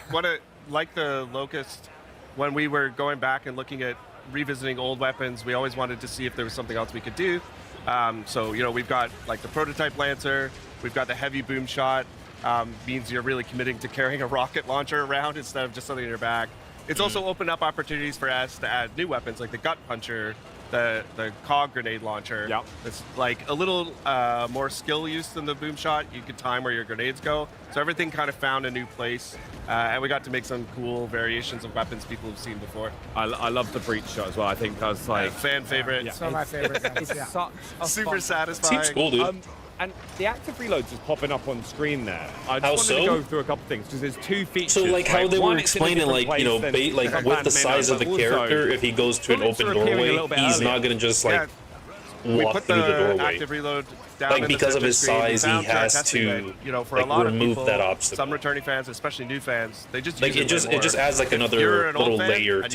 like the Locust. When we were going back and looking at revisiting old weapons, we always wanted to see if there was something else we could do. So we've got like the prototype Lancer. We've got the heavy boom shot. Means you're really committing to carrying a rocket launcher around instead of just something in your back. It's also opened up opportunities for us to add new weapons like the gut puncher, the cog grenade launcher. Yep. It's like a little more skill use than the boom shot. You can time where your grenades go. So everything kind of found a new place. And we got to make some cool variations of weapons people have seen before. I love the breach shot as well. I think that's like fan favorite. It's one of my favorite guns. It's such a super fun. satisfying. Seems cool, dude. And the active reload's just popping up on screen there. I How just wanted so? to go through a couple things because there's two features. So like how they One, were it's in a explaining, different like place than like with the size of the also, character, if he goes to an bullets open are appearing a doorway, little bit he's earlier. not gonna just like we walk put through the the doorway. active reload down Like in the because of center his screen. size, he Sound has testing to it, for a like lot of remove people, that obstacle. some returning fans, especially new fans, they just Like use it just adds like another little layer to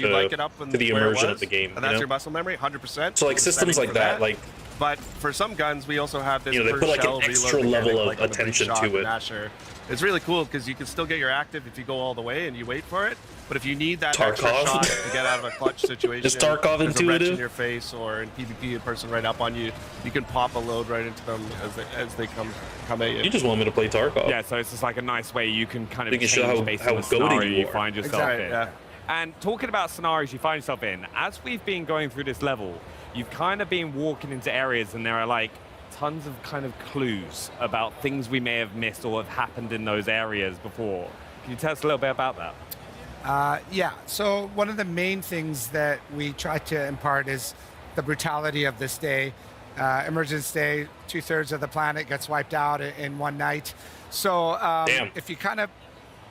the immersion of the game. and that's your muscle memory, 100%. So like systems like that, like. But for some guns, we also have this They per put like shell an extra reload level mechanic, of like on the big attention shot to and it. Asher. It's really cool because you can still get your active if you go all the way and you wait for it. But if you need that extra Tarkov. shot to get out of a clutch situation, Is Tarkov there's a wrench intuitive? in your face or in PvP, a person right up on you, you can pop a load right into them as they come at you. You just want me to play Tarkov. Yeah, so it's just like a nice way you can kind of They can change show how based on the goated scenario you you are. find yourself Exactly, in. yeah. And talking about scenarios you find yourself in, as we've been going through this level, you've kind of been walking into areas and there are like tons of kind of clues about things we may have missed or have happened in those areas before. Can you tell us a little bit about that? Yeah, so one of the main things that we try to impart is the brutality of this day. Emergence Day, 2/3 of the planet gets wiped out in one night. So if you kind of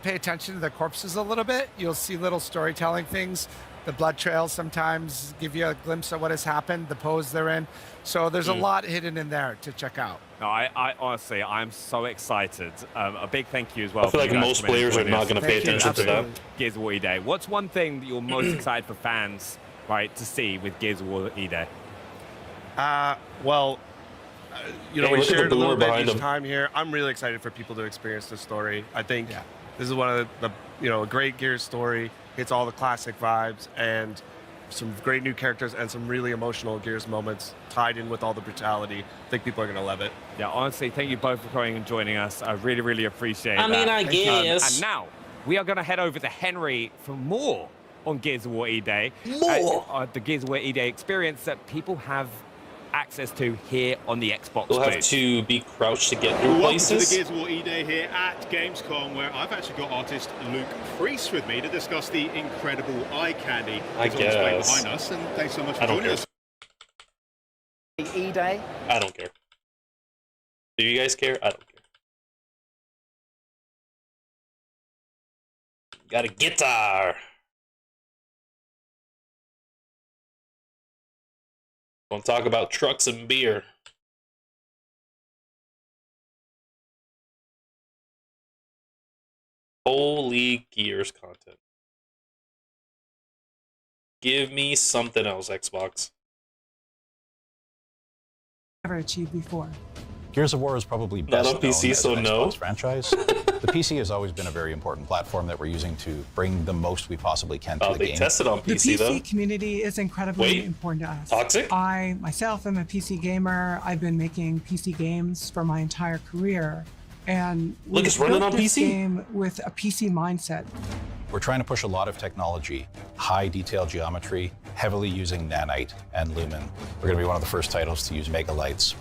pay attention to the corpses a little bit, you'll see little storytelling things. The blood trails sometimes give you a glimpse of what has happened, the pose they're in. So there's a lot hidden in there to check out. No, I honestly, I'm so excited. A big thank you as well. I feel like most players are not going to pay attention to that. Gears of War E-Day. What's one thing that you're most excited for fans, right, to see with Gears of War E-Day? We shared a little bit each time here. I'm really excited for people to experience this story. I think this is one of a great Gears story. Hits all the classic vibes and some great new characters and some really emotional Gears moments tied in with all the brutality. I think people are going to love it. Yeah, honestly, thank you both for coming and joining us. I really, really appreciate that. I mean, I guess. And now, we are going to head over to Henry for more on Gears of War E-Day. More? The Gears of War E-Day experience that people have access to here on the Xbox You'll have booth. to be crouched to get through Welcome places. to the Gears of War E-Day here at Gamescom, where I've actually got artist Luke Priest with me to discuss the incredible eye candy that's on display behind us. And thanks so much for joining us. E-Day. I don't care. Do you guys care? I don't care. Got a guitar. Don't talk about trucks and beer. Holy Gears content. Give me something else, Xbox. Never achieved before. Gears of War is probably Not best on known PC, as so an no. Xbox franchise. The PC has always been a very important platform that we're using to bring the most we possibly can to the They game. tested on The PC, though. PC community is incredibly Wait, important to us. Toxic? I myself am a PC gamer. I've been making PC games for my entire career. And Look, it's we've running built on this PC. game with a PC mindset. We're trying to push a lot of technology, high detail geometry, heavily using nanite and lumen. We're going to be one of the first titles to use mega lights.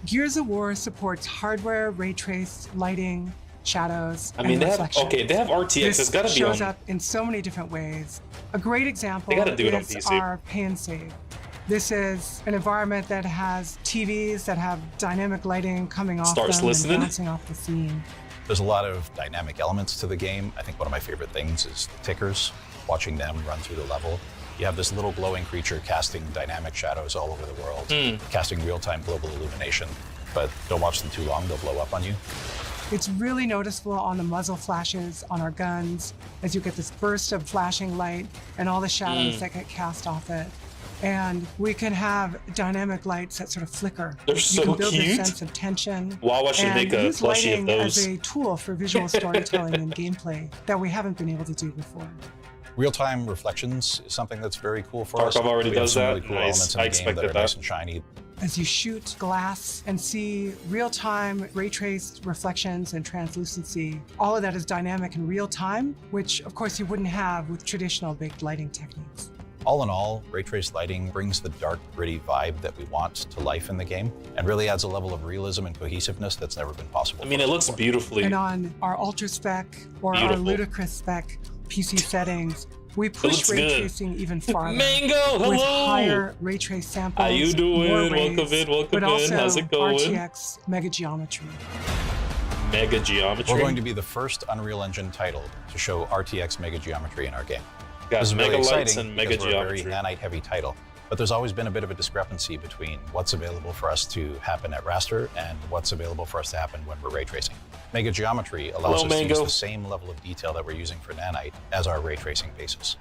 Gears of War supports hardware, ray trace, lighting, shadows, I mean, and they have reflections. they have RTX. This It's got to be shows on. up in so many different ways. A great example They gotta do it on is PC. our pay and save. This is an environment that has TVs that have dynamic lighting coming off Starts them listening. and bouncing off the scene. There's a lot of dynamic elements to the game. I think one of my favorite things is the tickers, watching them run through the level. You have this little glowing creature casting dynamic shadows all over the world, casting real-time global illumination. But don't watch them too long, they'll blow up on you. It's really noticeable on the muzzle flashes on our guns as you get this burst of flashing light and all the shadows that get cast off it. And we can have dynamic lights that sort of flicker. They're you so can build cute. this sense of tension. Wow, I should and make a use plushie of lighting those. as a tool for visual storytelling and gameplay that we haven't been able to do before. Real-time reflections is something that's very cool for us. Tarkov already We have does some that. really cool Nice. elements in I the game that expected are that. nice and shiny. As you shoot glass and see real-time ray-traced reflections and translucency, all of that is dynamic in real time, which of course you wouldn't have with traditional baked lighting techniques. All in all, ray trace lighting brings the dark, gritty vibe that we want to life in the game and really adds a level of realism and cohesiveness that's never been possible. I mean, it looks beautifully. And on our ultra spec or our Beautiful. ludicrous spec PC settings, we push looks ray good. tracing even farther. Mango, with hello! higher ray trace samples. How you doing? more Welcome rays, in, welcome but in. also How's it going? RTX mega geometry. Mega geometry. We're going to be the first Unreal Engine title to show RTX mega geometry in our game. Got This is mega really lights exciting and mega because we're geometry. a very nanite-heavy title, but there's always been a bit of a discrepancy between what's available for us to happen at raster and what's available for us to happen when we're ray tracing. Mega geometry allows Hello, us to use Mango. the same level of detail that we're using for nanite as our ray tracing basis.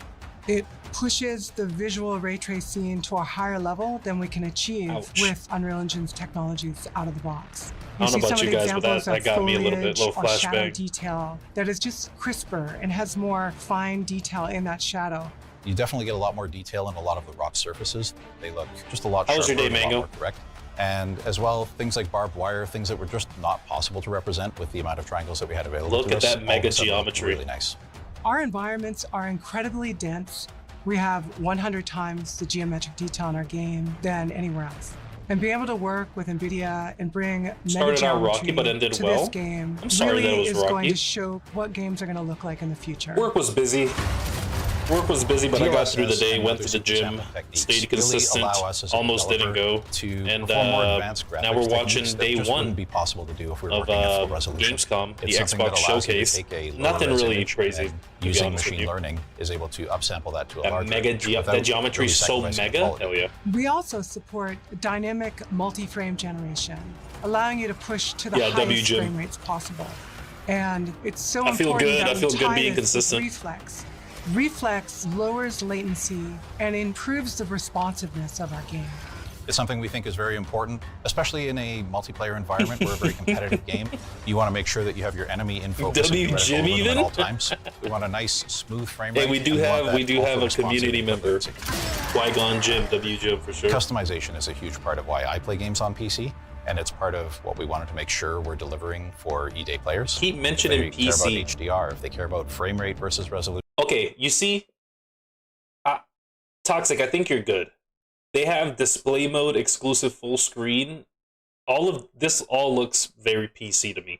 It pushes the visual ray tracing to a higher level than we can achieve Ouch. with Unreal Engine's technologies out of the box. I don't know see about some you of the guys, but that examples of got me a little bit, foliage little or shadow flashbang. detail that is just crisper and has more fine detail in that shadow. You definitely get a lot more detail in a lot of the rock surfaces. They look just a lot How was sharper your day, and a lot Mango? more correct. And as well, things like barbed wire, things that were just not possible to represent with the amount of triangles that we had available Look to at us. that all of mega a sudden look geometry. Really nice. Our environments are incredibly dense. We have 100 times the geometric detail in our game than anywhere else. And being able to work with NVIDIA and bring Started out rocky, geometry but ended to well. this game I'm sorry really that it was is going rocky. to show what games are going to look like in the future. Work was busy. Work was busy, but I got through the DLSS day, and went other to the super gym, sample techniques stayed really consistent, allow us as a almost didn't developer go. to And perform more advanced now graphics we're watching techniques that day just one wouldn't be possible to do if we were of working at full resolution. Gamescom, the It's something that Xbox allows you to showcase. take a lower Nothing res really image crazy. and to be using honest with machine you. learning is able to upsample that to a That larger mega image that without geometry really is so sacrificing the mega. quality. Hell yeah. We also support dynamic multi-frame generation, allowing you to push to the Yeah, highest WGym. frame rates possible. And it's so I feel important good. that I we feel good tie being this with consistent. Reflex. Reflex lowers latency and improves the responsiveness of our game. It's something we think is very important, especially in a multiplayer environment. We're a very competitive game. You want to make sure that you have your enemy in focus and WGym vertical rhythm even? at all times. We want a nice, smooth frame rate. Hey, we do and want have that a ultra community responsive member, latency. Qui-Gon Jim, WGym for sure. Customization is a huge part of why I play games on PC, and it's part of what we wanted to make sure we're delivering for E-Day players. Keep mentioning if they care PC. about HDR, if they care about frame rate versus resolution. Okay, you see, Toxic, I think you're good. They have display mode, exclusive full screen. All of this all looks very PC to me.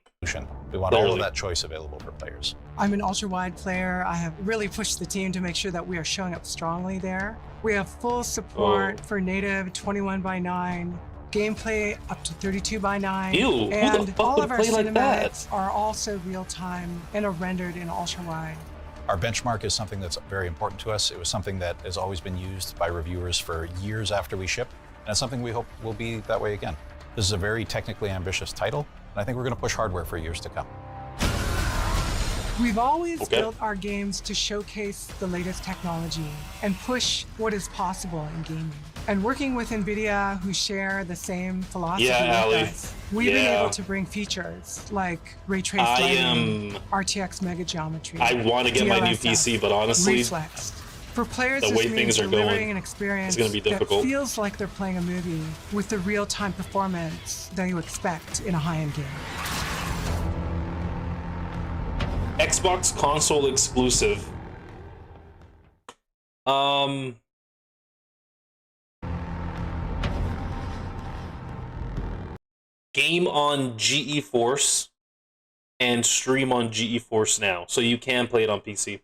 We want all Clearly. of that choice available for players. I'm an ultra-wide player. I have really pushed the team to make sure that we are showing up strongly there. We have full support for native 21:9, gameplay up to 32:9, Ew, who the and fuck all would of our play like that? cinematics are also real-time and are rendered in ultra-wide. Our benchmark is something that's very important to us. It was something that has always been used by reviewers for years after we ship, and it's something we hope will be that way again. This is a very technically ambitious title, and I think we're going to push hardware for years to come. We've always built our games to showcase the latest technology and push what is possible in gaming. And working with NVIDIA, who share the same philosophy with us, we've been able to bring features like ray traced lighting, RTX mega geometry. I want to get my new PC, but honestly, reflex. For players, the way this means things are delivering going, an experience it's going to be difficult. that feels like they're playing a movie with the real-time performance that you expect in a high-end game. Xbox console exclusive. Game on GeForce and stream on GeForce Now, so you can play it on PC.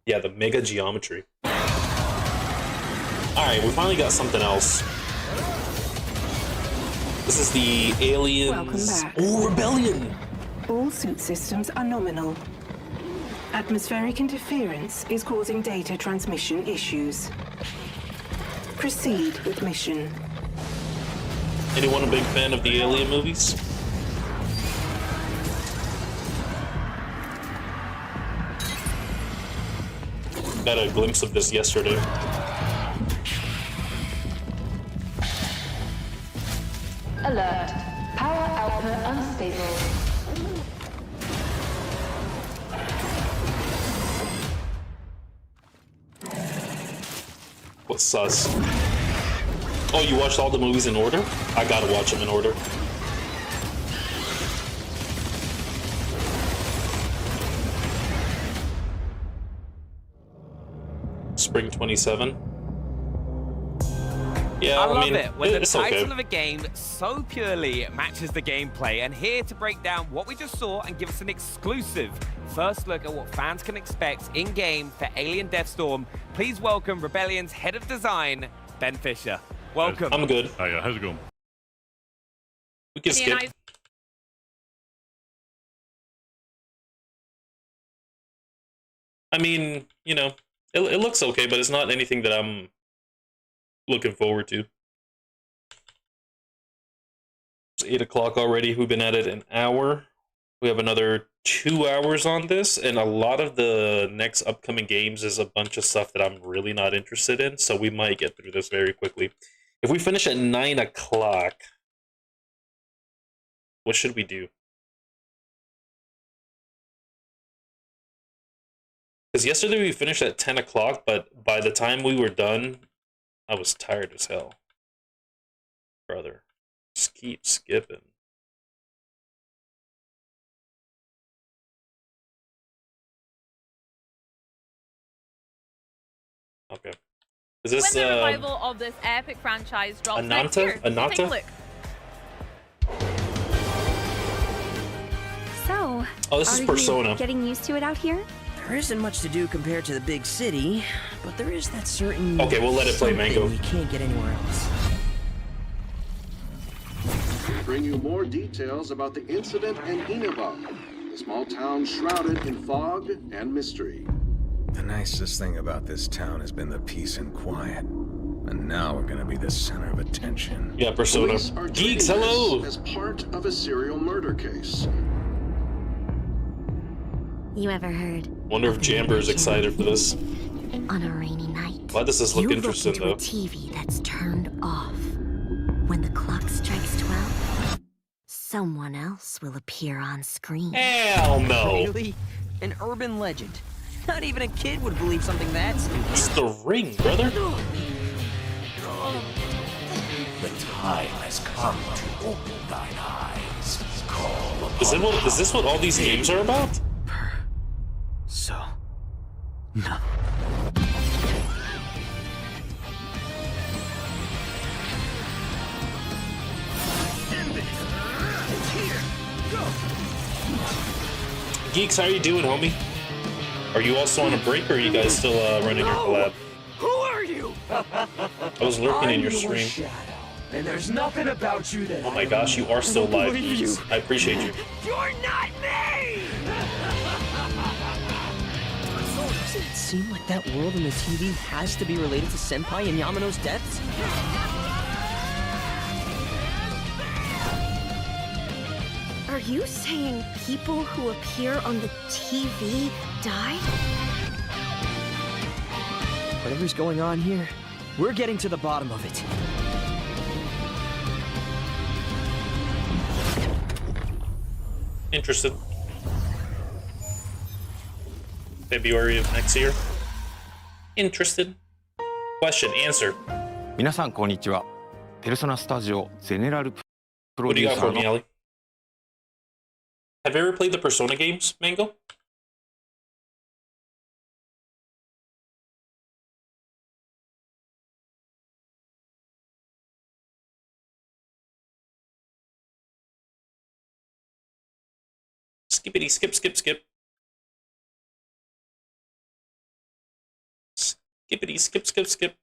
Yeah, the mega geometry. Alright, we finally got something else. This is the Aliens... Welcome back. Oh, Rebellion! All suit systems are nominal. Atmospheric interference is causing data transmission issues. Proceed with mission. Anyone a big fan of the Alien movies? Got a glimpse of this yesterday. Alert. Power output unstable. What's sus? Oh, you watched all the movies in order? I gotta watch them in order. Spring 27. Yeah, I love mean, it when the it's title okay. of a game so purely matches the gameplay. And here to break down what we just saw and give us an exclusive first look at what fans can expect in-game for Alien Deathstorm, please welcome Rebellion's head of design, Ben Fisher. Welcome. I'm good. Hiya, how's it going? We can skip. I mean, you know, it looks okay, but it's not anything that I'm looking forward to. It's 8 o'clock already. We've been at it an hour. We have another 2 hours on this, and a lot of the next upcoming games is a bunch of stuff that I'm really not interested in, so we might get through this very quickly. If we finish at 9 o'clock, what should we do? Because yesterday we finished at 10 o'clock, but by the time we were done, I was tired as hell. Brother, just keep skipping. Okay. Is this when the revival of this epic franchise drops next Ananta? year, Ananta? take a look. So, Oh, this is are Persona. you getting used to it out here? There isn't much to do compared to the big city, but there is that certain Okay, we'll let it play, Mango. something you can't get anywhere else. Bring you more details about the incident in Inaba, a small town shrouded in fog and mystery. The nicest thing about this town has been the peace and quiet. And now we're gonna be the center of attention. Yeah, Persona. Police are Geeks, treating hello! this as part of a serial murder case. You ever heard? Wonder if Jamber is excited for this. On a rainy night, Why does this look you interesting, look into though? a TV that's turned off. When the clock strikes 12, someone else will appear on screen. Hell no! Really? An urban legend. Not even a kid would believe something that stupid. It's the Ring, brother. The time has come to open thine eyes. Call upon Is this what all these games are about? So, no. Geeks, how you doing, homie? Are you also on a break, or are you guys still running your collab? Who are you? I was lurking in your stream. Shadow, and there's nothing about you that Oh my gosh, you are still live, Geeks. I appreciate you. You're not me! Doesn't it seem like that world in the TV has to be related to Senpai and Yamano's deaths? Our you saying people who appear on the TV die? Whatever's going on here, we're getting to the bottom of it. Interested. February of next year. Interested. Question, answer. 皆さんこんにちは。ペルソナスタジオゼネラルプロ What do デ you ュー got サ for ー me, の Ali? Have you ever played the Persona games, Mango? Skippity skip skip skip. Skippity skip skip skip.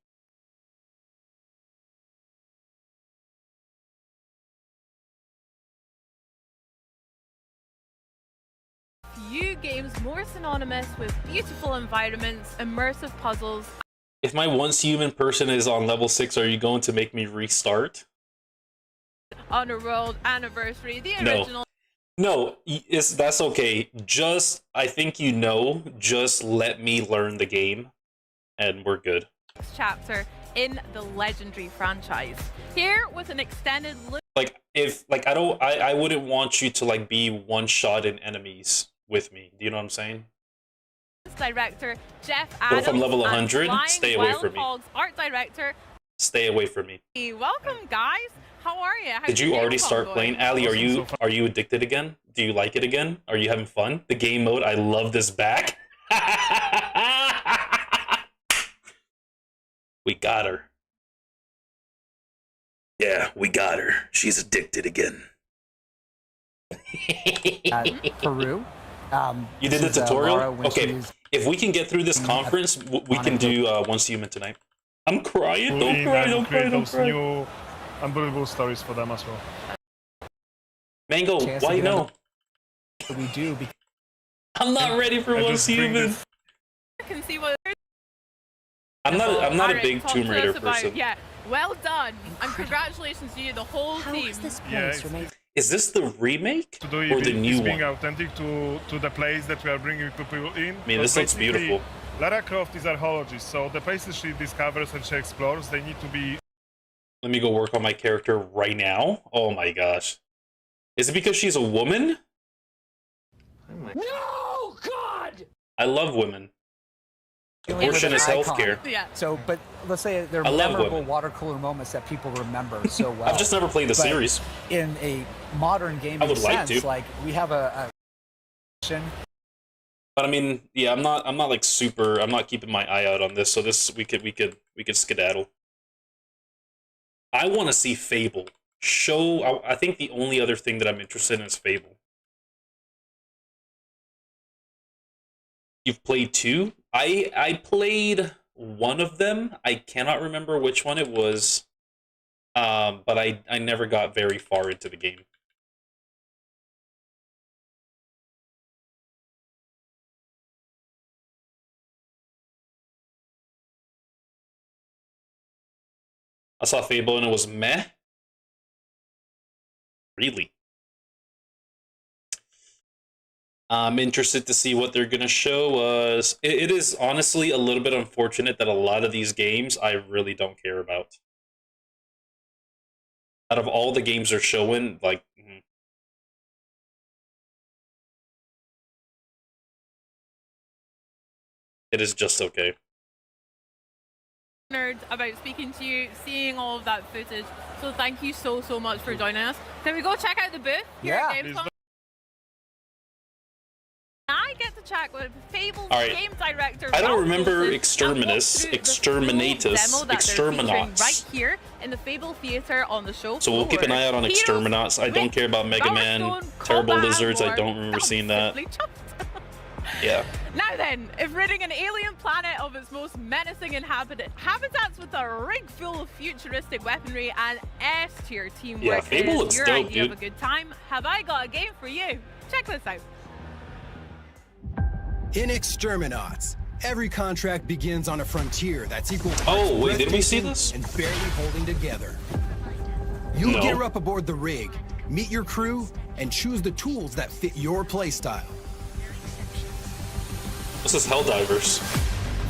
Few games more synonymous with beautiful environments, immersive puzzles. If my once human person is on level 6, are you going to make me restart? Underworld Anniversary, the No. original. No, that's okay. Just, I think you know, just let me learn the game, and we're good. Chapter in the legendary franchise. Here with an extended look. Like, I wouldn't want you to, like, be one-shotting enemies with me. Do you know what I'm saying? Director Jeff But Adams. if I'm level and 100, Flying stay away Wild from me. Hogs art director. Stay away from me. Hey, welcome, guys. How are you? Did you already start playing? Ali, are you addicted again? Do you like it again? Are you having fun? The game mode, I love this back. We got her. Yeah, we got her. She's addicted again. Peru. You did the tutorial? Okay, if we can get through this conference, we can do Once Human tonight. I'm crying. Don't cry, don't cry, don't cry. New unbelievable stories for them as well. Mango, why no? We do. I'm not ready for Once Human. I can see what. I'm not a Alright, big talk Tomb to Raider us about- person. Yeah, well done, and congratulations to you, the whole team. Is this the remake To do or the it, new it's being one? authentic to the place that we are bringing people in. Man, this looks Basically, beautiful. Lara Croft is archaeologist, so the places she discovers and she explores, they need to be. Let me go work on my character right now. Oh my gosh. Is it because she's a woman? No, God! I love women. Abortion is healthcare. Yeah. So, but let's say they're I love memorable women. water cooler moments that people remember so well. I've just never played the But series. In a modern gaming would like sense, to. like we have a But I mean, yeah, I'm not like super. I'm not keeping my eye out on this. So this we could skedaddle. I want to see Fable. I think the only other thing that I'm interested in is Fable. You've played 2? I played one of them. I cannot remember which one it was. But I never got very far into the game. I saw Fable and it was meh. Really? I'm interested to see what they're going to show us. It is honestly a little bit unfortunate that a lot of these games I really don't care about. Out of all the games they're showing, like... It is just okay. Honored about speaking to you, seeing all of that footage. So thank you so much for joining us. Can we go check out the booth here at Gamescom? I get to chat with Fable's All right. game director. I don't Ralph remember Wilson, Exterminus, and walk through the full demo that they're featuring Exterminats. right here in the Fable Theater on the show So we'll keep an eye out on Heroes, Exterminats. I don't care about Mega Man, Stone, Terrible Combat, Lizards. I War. don't remember seeing that. Yeah. Now then, if ridding an alien planet of its most menacing habitats with a rig full of futuristic weaponry and S-tier teamwork Yeah, Fable is looks your dope, idea dude. of a good time, have I got a game for you? Check this out. In Exterminats, every contract begins on a frontier that's equal parts Oh, wait, did we see breathtaking this? and barely holding together. You'll No. gear up aboard the rig, meet your crew, and choose the tools that fit your playstyle. This is Helldivers.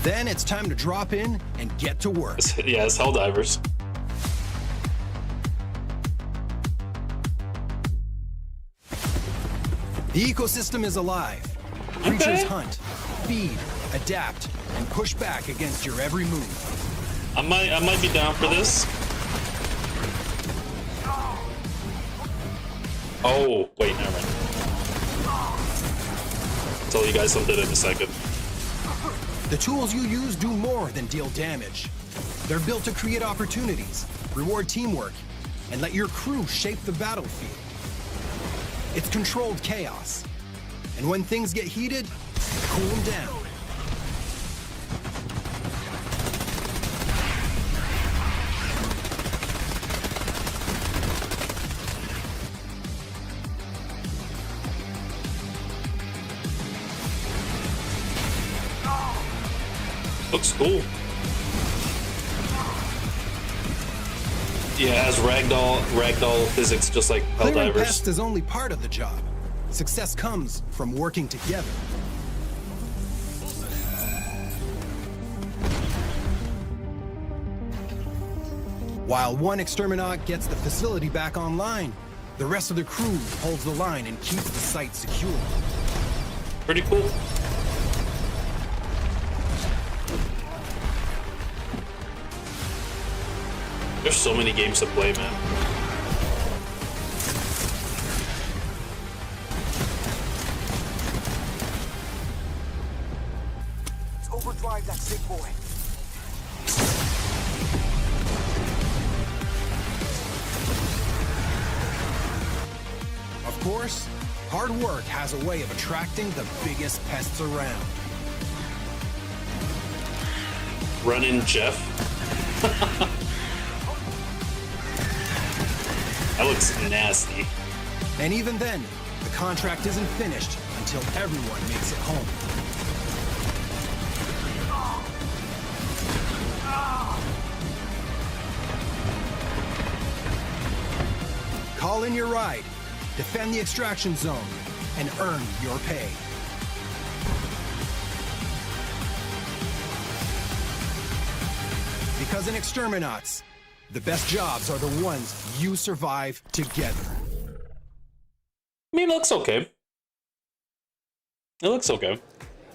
Then it's time to drop in and get to work. Yeah, it's Helldivers. The ecosystem is alive. Creatures hunt, feed, adapt, and push back against your every move. I might be down for this. Oh, wait, never mind. I'll tell you guys something in a second. The tools you use do more than deal damage. They're built to create opportunities, reward teamwork, and let your crew shape the battlefield. It's controlled chaos. And when things get heated, cool them down. Looks cool. Yeah, it has ragdoll physics just like Clearing Helldivers. pests is only part of the job. Success comes from working together. While one exterminaut gets the facility back online, the rest of the crew holds the line and keeps the site secure. Pretty cool. There's so many games to play, man. Let's overdrive that sick boy. Of course, hard work has a way of attracting the biggest pests around. Run-in Jeff. That looks nasty. And even then, the contract isn't finished until everyone makes it home. Call in your ride, defend the extraction zone, and earn your pay. Because in Exterminauts, the best jobs are the ones you survive together. I mean, it looks okay. It looks okay.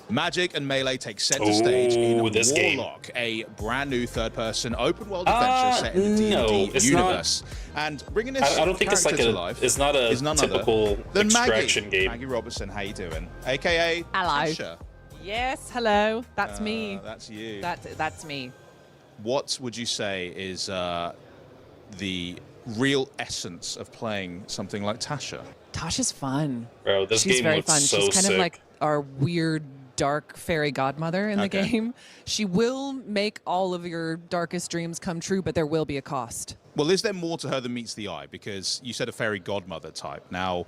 Magic and Melee take center stage in this game. Warlock, a brand new third-person open-world adventure set in the no, D&D it's universe. And bringing this I don't think it's like character to life it's not a is none typical other than extraction Maggie. game. Maggie Robertson, how you doing? AKA Hello. Tasha. Yes, hello. That's me. That's you. That's me. What would you say is the real essence of playing something like Tasha? Tasha's fun. Bro, this She's game very looks fun. so She's kind sick. of like our weird dark fairy godmother in the Okay. game. She will make all of your darkest dreams come true, but there will be a cost. Well, is there more to her than meets the eye? Because you said a fairy godmother type. Now,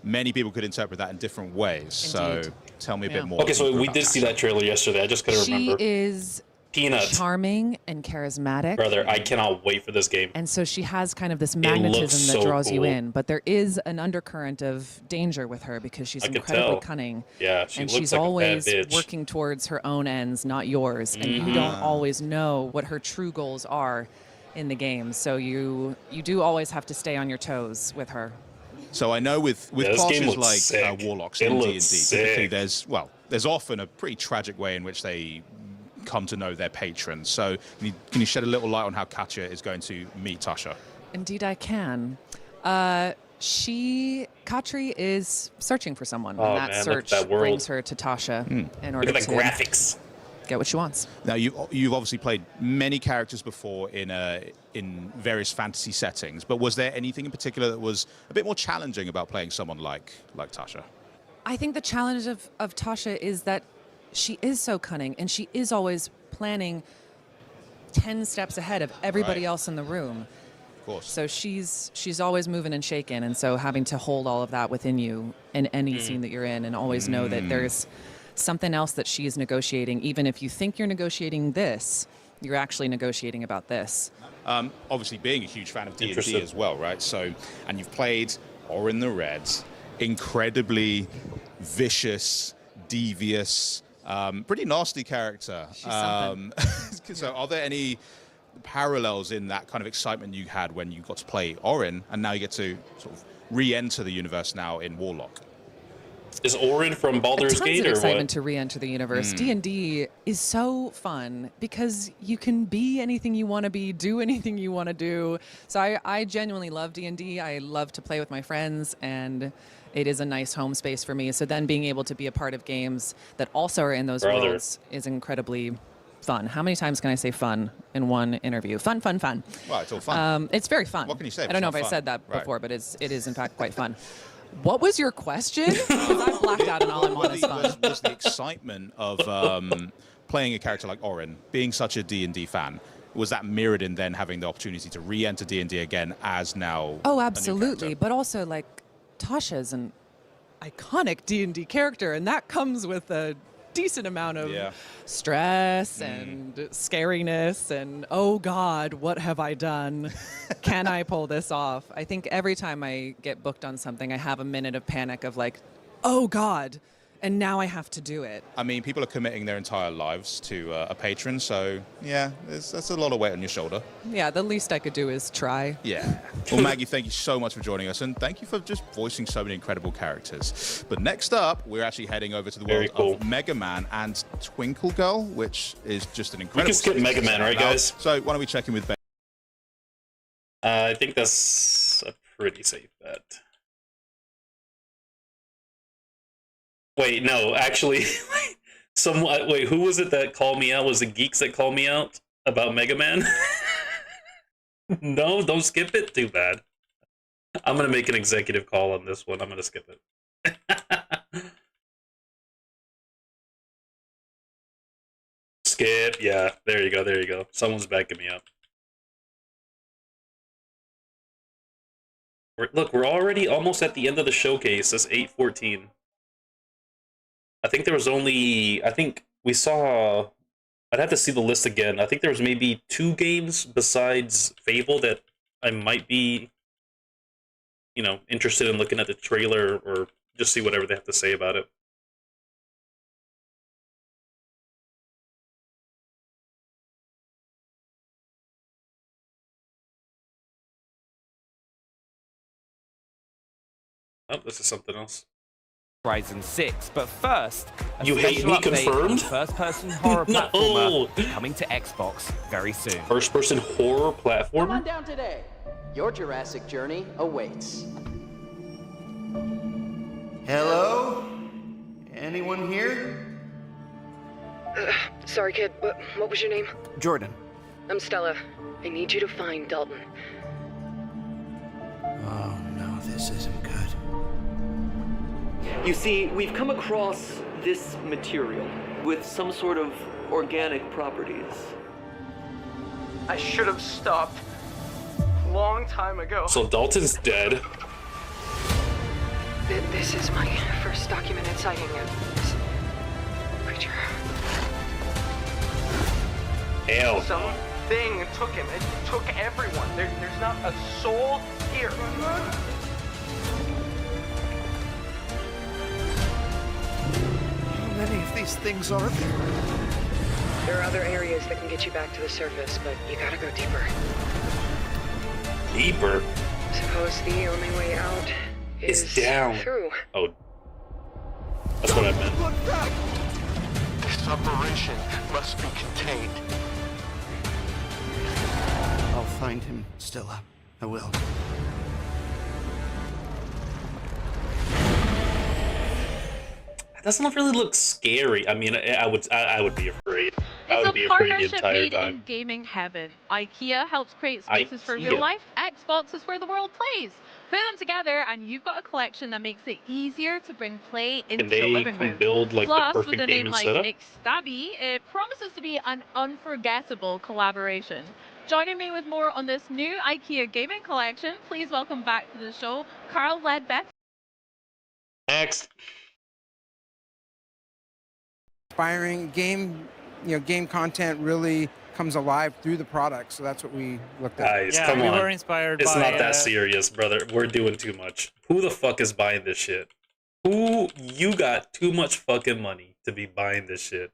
many people could interpret that in different ways. So Indeed. tell me a Yeah. bit more. Okay, so we about did see Tasha. that trailer yesterday. I just couldn't She remember. is Peanut. charming and charismatic. Brother, I cannot wait for this game. And so she has kind of this looks magnetism that so draws you cool. in. But there is an undercurrent of danger with her because she's I can incredibly tell. cunning. Yeah, she and looks she's like a bad always bitch. working towards her own ends, not yours. And you don't always know what her true goals are in the game. So you do always have to stay on your toes with her. So I know with Yeah, this game classes looks like sick. warlocks It in D&D, looks typically sick. there's often a pretty tragic way in which they come to know their patrons. So can you shed a little light on how Katya is going to meet Tasha? Indeed, I can. Katri is searching for someone, Oh, and that man, look at search that world. brings her to Tasha in order Look at the to graphics. get what she wants. Now you've obviously played many characters before in various fantasy settings, but was there anything in particular that was a bit more challenging about playing someone like Tasha? I think the challenge of Tasha is that she is so cunning, and she is always planning 10 steps ahead of everybody Right. else in the room. Of course. So she's always moving and shaking, and so having to hold all of that within you in any scene that you're in, and always know that there's something else that she is negotiating. Even if you think you're negotiating this, you're actually negotiating about this. Obviously, being a huge fan of D&D Interesting. as well, right? So, and you've played Orin the Red, incredibly vicious, devious, pretty nasty character. She's something. So, are there any parallels in that kind of excitement you had when you got to play Orin, and now you get to sort of re-enter the universe now in Warlock? Is Orin from Baldur's Tons Gate of or excitement what? to re-enter the universe. D&D is so fun because you can be anything you want to be, do anything you want to do. So I genuinely love D&D. I love to play with my friends, and it is a nice home space for me. So then being able to be a part of games that also are in those worlds is incredibly fun. How many times can I say fun in one interview? Fun, fun, fun. Well, it's all fun. It's very fun. What can you say if I don't know it's if not I said fun? that before, but it is in fact quite fun. What was your question? 'Cause I blacked out and all I'm on is fun. Was the excitement of playing a character like Orin, being such a D&D fan, was that mirrored in then having the opportunity to re-enter D&D again as now? Oh, absolutely. But also, like, Tasha's an iconic D&D character, and that comes with a decent amount of stress and scariness and, oh God, what have I done? Can I pull this off? I think every time I get booked on something, I have a minute of panic of like, oh God, and now I have to do it. I mean, people are committing their entire lives to a patron, so yeah, that's a lot of weight on your shoulder. Yeah, the least I could do is try. Yeah. Well, Maggie, thank you so much for joining us, and thank you for just voicing so many incredible characters. But next up, we're actually heading over to the world of Mega Man and Twinkle Girl, which is just an incredible... We can skip Mega Man, right, guys? So why don't we check in with Ben? I think that's a pretty safe bet. Wait, no, actually, wait, who was it that called me out? Was it Geeks that called me out about Mega Man? No, don't skip it? Too bad. I'm gonna make an executive call on this one. I'm gonna skip it. Skip, yeah, there you go, there you go. Someone's backing me up. Look, we're already almost at the end of the showcase. It's 8:14. I think there was only, I think we saw, I'd have to see the list again. I think there was maybe 2 games besides Fable that I might be, you know, interested in looking at the trailer or just see whatever they have to say about it. Oh, this is something else. Horizon 6, but first, a You hate special me update confirmed? on first-person horror No. platformer coming to Xbox very soon. First-person horror Come platformer? on down today. Your Jurassic journey awaits. Hello? Anyone here? Sorry, kid, but what was your name? Jordan. I'm Stella. I need you to find Dalton. Oh no, this isn't good. You see, we've come across this material with some sort of organic properties. I should have stopped long time ago. So Dalton's dead. This is my first documented sighting of this creature. Hell. Something took him. It took everyone. There's not a soul here. How many of these things are there? There are other areas that can get you back to the surface, but you gotta go deeper. Deeper? Suppose the only way out is down. through. Oh. That's what I meant. Look back! This operation must be contained. I'll find him, Stella. I will. That doesn't really look scary. I mean, I would be afraid. I It's would a be afraid the partnership entire made in time. gaming heaven. IKEA helps create spaces for IKEA. real life. Xbox is where the world plays. Put them together and you've got a collection that makes it easier to bring play into Can they the living room. build like Plus, the with perfect a name gaming like setup? Nick Stabby, it promises to be an unforgettable collaboration. Joining me with more on this new IKEA gaming collection, please welcome back to the show, Carl Ledbetter. Next. Inspiring game content really comes alive through the product. So that's what we looked at. Guys, Yeah, come we on. were inspired it's by, not that serious, brother. We're doing too much. Who the fuck is buying this shit? Who? You got too much fucking money to be buying this shit.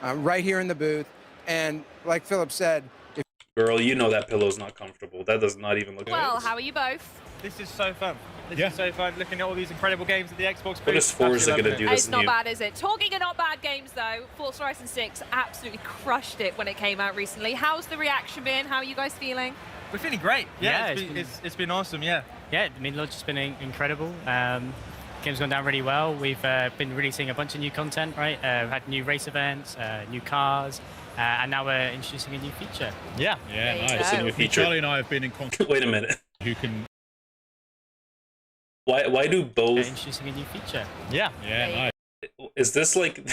Right here in the booth. And like Philip said, if Girl, you know that pillow's not comfortable. That does not even look Well, nice. how are you both? This is so fun. This is so fun, looking at all these incredible games at the Xbox booth. What is Forza Absolutely gonna do loving this It's not new? bad, is it? Talking of not bad games, though, Forza Horizon 6 absolutely crushed it when it came out recently. How's the reaction been? How are you guys feeling? We're feeling great. Yeah, It's been awesome, yeah. Yeah, I mean, launch has been incredible. Game's gone down really well. We've been releasing a bunch of new content, right? We've had new race events, new cars, and now we're introducing a new feature. Yeah. Yeah, nice. What's a new feature? Charlie and I have been in contact. Wait a minute. Who can? Why do both? Introducing a new feature. Yeah. Yeah, nice. Is this like?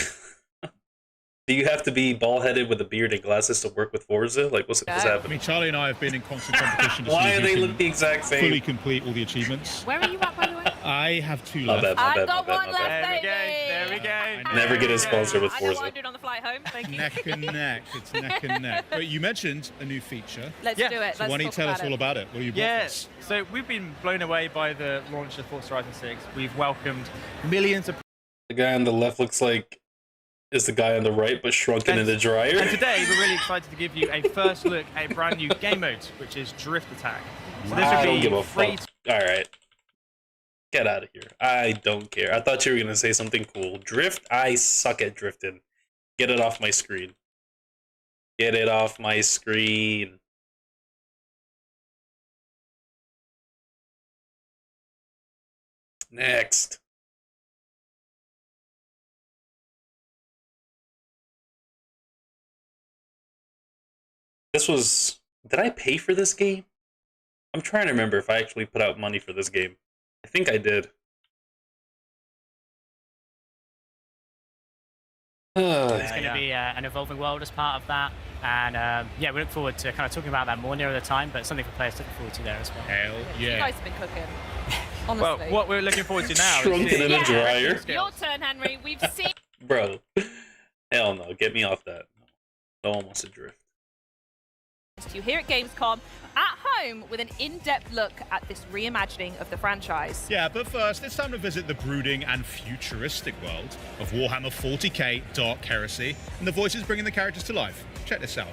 Do you have to be bald-headed with a beard and glasses to work with Forza? Like, what's I happening? mean, Charlie and I have been in constant competition to Why see do who they can look the exact same? fully complete all the achievements. Where are you at, by the way? I have 2 My left. bad, my I've bad, got my bad, one my left, bad. baby. There we go. Never get a sponsor with I know what Forza. I'm doing on the flight home. Thank you. Neck and neck. It's neck and neck. But you mentioned a new feature. Let's Yeah. do it. So Let's why don't you talk tell us about all it. about it? What are you brought Yes. So we've been blown away by the launch of Forza Horizon 6. We've welcomed millions of. The guy on the left looks like is the guy on the right, but shrunken in the dryer. And today we're really excited to give you a first look at a brand new game mode, which is Drift Attack. So this I will don't be give a free. fuck. All right, get out of here. I don't care. I thought you were gonna say something cool. Drift. I suck at drifting. Get it off my screen. Get it off my screen. Next. This was... Did I pay for this game? I'm trying to remember if I actually put out money for this game. I think I did. It's going to be an evolving world as part of that, and yeah, we look forward to kind of talking about that more nearer the time, but something for players to look forward to there as well. Hell You guys have been cooking. Honestly. Well, what we're looking forward to now Shrunken is in a dryer. Your turn, Henry. We've seen. Bro. Hell no. Get me off that. No one wants to drift. You here at Gamescom at home with an in-depth look at this reimagining of the franchise. Yeah, but first, it's time to visit the brooding and futuristic world of Warhammer 40k Dark Heresy, and the voices bringing the characters to life. Check this out.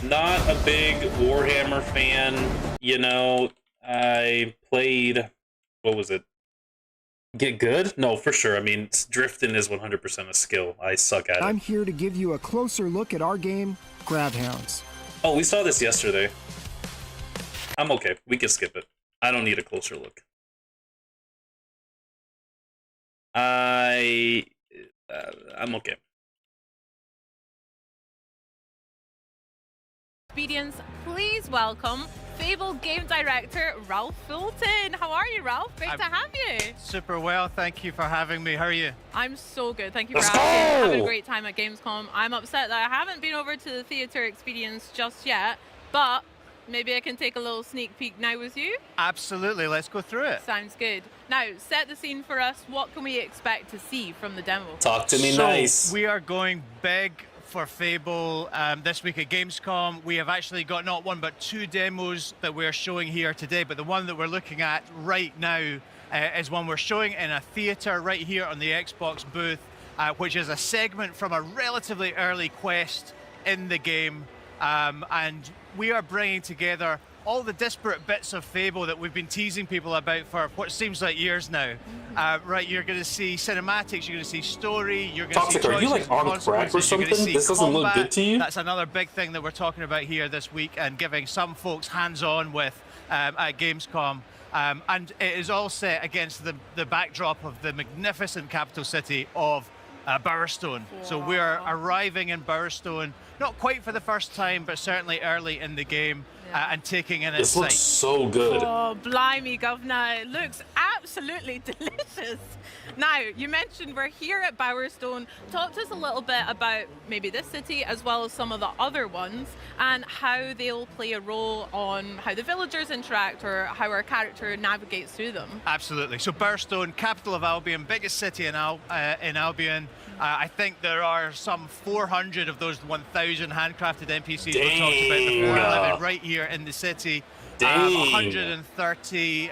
Not a big Warhammer fan. You know, I played... What was it? Get good? No, for sure. I mean, drifting is 100% a skill. I suck at it. I'm here to give you a closer look at our game, Grab Hounds. Oh, we saw this yesterday. I'm okay. We can skip it. I don't need a closer look. I'm okay. Expedience, please welcome Fable game director Ralph Fulton. How are you, Ralph? Great to have you. Super well, thank you for having me. How are you? I'm so good. Thank you for asking. Having a great time at Gamescom. I'm upset that I haven't been over to the theater experience just yet, but maybe I can take a little sneak peek now with you. Absolutely, let's go through it. Sounds good. Now, set the scene for us. What can we expect to see from the demo? Talk to me So, nice. We are going big for Fable this week at Gamescom. We have actually got not one but 2 demos that we're showing here today, but the one that we're looking at right now is one we're showing in a theater right here on the Xbox booth, which is a segment from a relatively early quest in the game, and we are bringing together all the disparate bits of Fable that we've been teasing people about for what seems like years now. Right, you're going to see cinematics, you're going to see story, you're going to see Toxic, are you like on crack or something? This doesn't look good to you? That's another big thing that we're talking about here this week and giving some folks hands-on with at Gamescom. And it is all set against the backdrop of the magnificent capital city of Bowerstone. So we're arriving in Bowerstone, not quite for the first time, but certainly early in the game, and taking in its This looks sights. so good. Oh, blimey, Governor. It looks absolutely delicious. Now, you mentioned we're here at Bowerstone. Talk to us a little bit about maybe this city as well as some of the other ones and how they'll play a role on how the villagers interact or how our character navigates through them. Absolutely. So Bowerstone, capital of Albion, biggest city in Albion. I think there are some 400 of those 1,000 handcrafted NPCs we talked about before living right here in the city. 130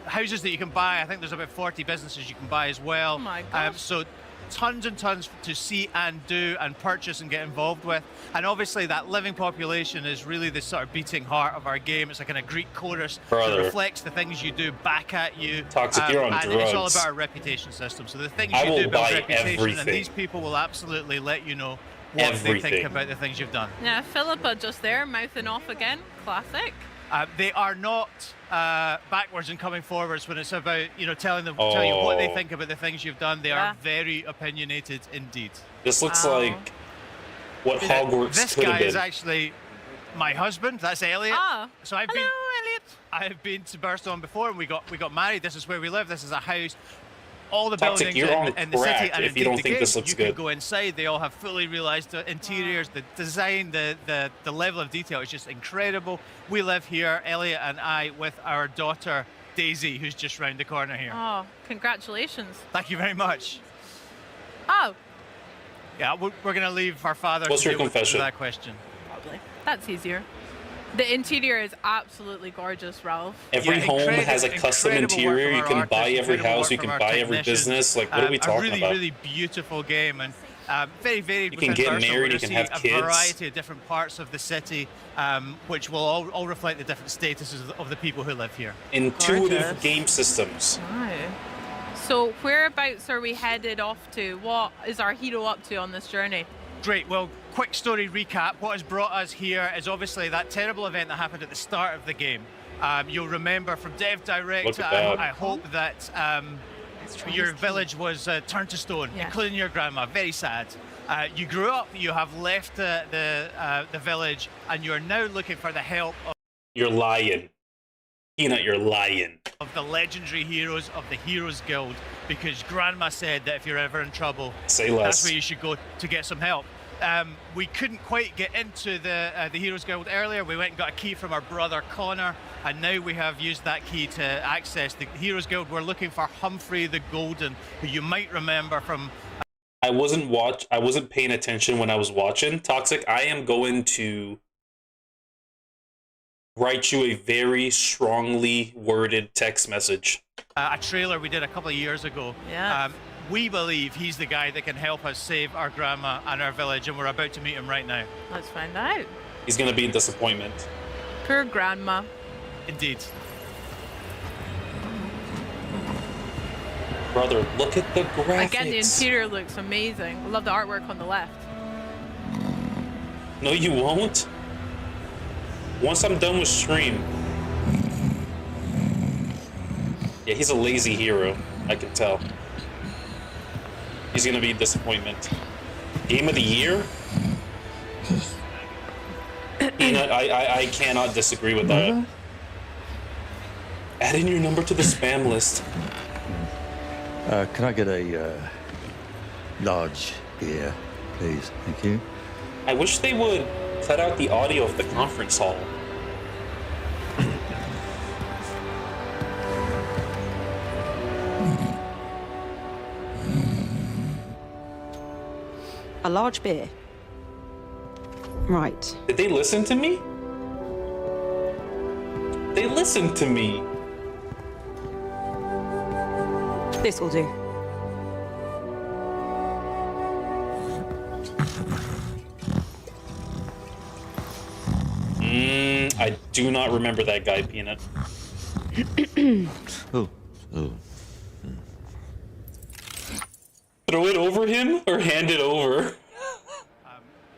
houses that you can buy. I think there's about 40 businesses you can buy as well. Oh my gosh. So tons and tons to see and do and purchase and get involved with. And obviously that living population is really the sort of beating heart of our game. It's like a Greek chorus that reflects the things you do back at you. Toxic, you're on and drugs. it's all about our reputation system. So the things I you will do build buy reputation, everything. and these people will absolutely let you know what they think about the things you've done. Yeah, Philippa just there, mouthing off again. Classic. They are not backwards and coming forwards when it's about telling you what they think about the things you've done. They are very opinionated indeed. This looks like what Hogwarts This could have guy been. is actually my husband. That's Elliot. So I've been. Elliot. I've been to Bowerstone before, and we got married. This is where we live. This is a house. All the Toxic, buildings you're on in the city, crack and if you indeed don't the think game, this looks you good. can go inside. They all have fully realised interiors, the design, the level of detail is just incredible. We live here, Elliot and I, with our daughter Daisy, who's just round the corner here. Oh, congratulations. Thank you very much. Oh. Yeah, we're going to leave our father What's to your deal with confession? that question. Probably. That's easier. The interior is absolutely gorgeous, Ralph. Every home has a custom interior. You can buy every house. You can buy every business. Like, what are we talking about? A really beautiful game, and very varied. You can within get Bowerstone. married, We're you can gonna have see kids. a variety of different parts of the city, which will all reflect the different statuses of the people who live here. Intuitive game systems. So whereabouts are we headed off to? What is our hero up to on this journey? Great. Well, quick story recap. What has brought us here is obviously that terrible event that happened at the start of the game. You'll remember from Dev Direct, Look at that. I hope that your village was turned to stone, including your grandma. Very sad. You grew up, you have left the village, and you are now looking for the help of You're lying. Peanut, you're lying. of the legendary heroes of the Heroes Guild, because Grandma said that if you're ever in trouble, Say less. that's where you should go to get some help. We couldn't quite get into the Heroes Guild earlier. We went and got a key from our brother Connor, and now we have used that key to access the Heroes Guild. We're looking for Humphrey the Golden, who you might remember from... I wasn't paying attention when I was watching. Toxic, I am going to write you a very strongly worded text message. a trailer we did a couple of years ago. Yeah. We believe he's the guy that can help us save our grandma and our village, and we're about to meet him right now. Let's find out. He's going to be a disappointment. Poor grandma. Indeed. Brother, look at the graphics. Again, the interior looks amazing. I love the artwork on the left. No, you won't. Once I'm done with stream. Yeah, he's a lazy hero. I can tell. He's gonna be a disappointment. Game of the year? Peanut, I cannot disagree with that. Add in your number to the spam list. Can I get a large beer, please? Thank you. I wish they would cut out the audio of the conference hall. A large beer. Right. Did they listen to me? They listened to me. This will do. I do not remember that guy, Peanut. Oh. Throw it over him or hand it over?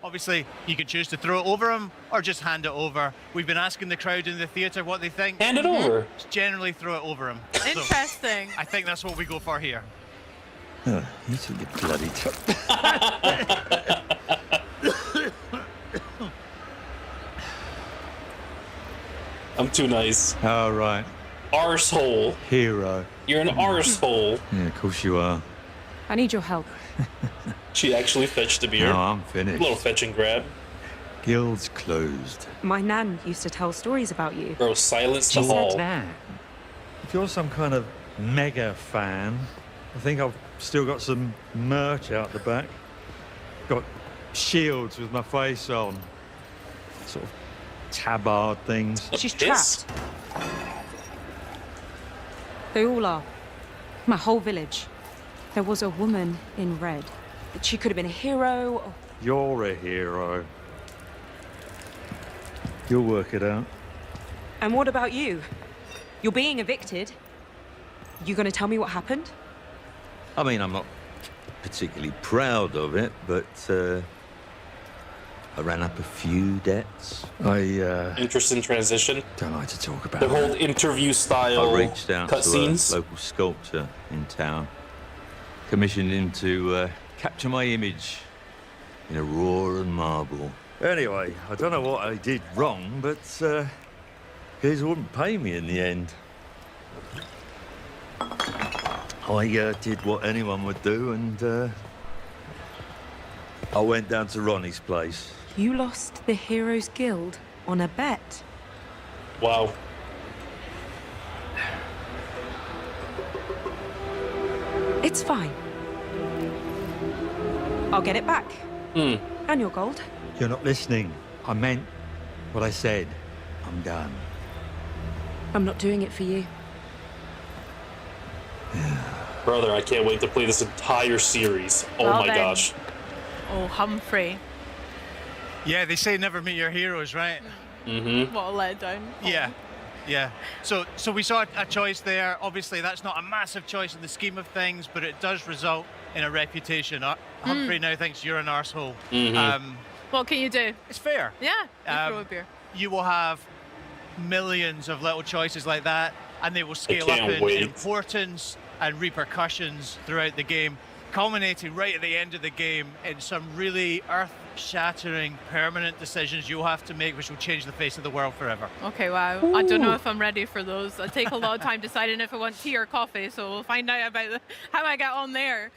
Obviously, you can choose to throw it over him or just hand it over. We've been asking the crowd in the theatre what they think. Hand it over. Generally, throw it over him. Interesting. So, I think that's what we go for here. Oh, this will get bloody tough. I'm too nice. All right. arsehole. Hero. You're an arsehole. Yeah, of course you are. I need your help. She actually fetched a beer. No, I'm finished. A little fetch and grab. Guild's closed. My nan used to tell stories about you. Bro, silence the hall. If you're some kind of mega fan, I think I've still got some merch out the back. Got shields with my face on. Sort of tabard things. She's trapped. They all are. My whole village. There was a woman in red. She could have been a hero. Or... You're a hero. You'll work it out. And what about you? You're being evicted. You gonna tell me what happened? I mean, I'm not particularly proud of it, but I ran up a few debts. Interesting transition. Don't like to talk about the whole interview style. I reached out to cutscenes. a local sculptor in town, commissioned him to capture my image in a raw and marble. Anyway, I don't know what I did wrong, but guys wouldn't pay me in the end. I did what anyone would do, and I went down to Ronnie's place. You lost the Heroes Guild on a bet. Wow. It's fine. I'll get it back. And your gold. You're not listening. I meant what I said. I'm done. I'm not doing it for you. Brother, I can't wait to play this entire series. Oh Well my then. gosh. Oh, Humphrey. Yeah, they say never meet your heroes, right? Mm-hmm. What a letdown. Yeah. Yeah. So we saw a choice there. Obviously, that's not a massive choice in the scheme of things, but it does result in a reputation. Humphrey now thinks you're an arsehole. What can you do? It's fair. Yeah, you throw a beer. You will have millions of little choices like that, and they will scale up can't in wait. importance and repercussions throughout the game, culminating right at the end of the game in some really earth-shattering, permanent decisions you'll have to make, which will change the face of the world forever. Okay, wow. I don't know if I'm ready for those. I take a lot of time deciding if I want tea or coffee, so we'll find out about how I get on there.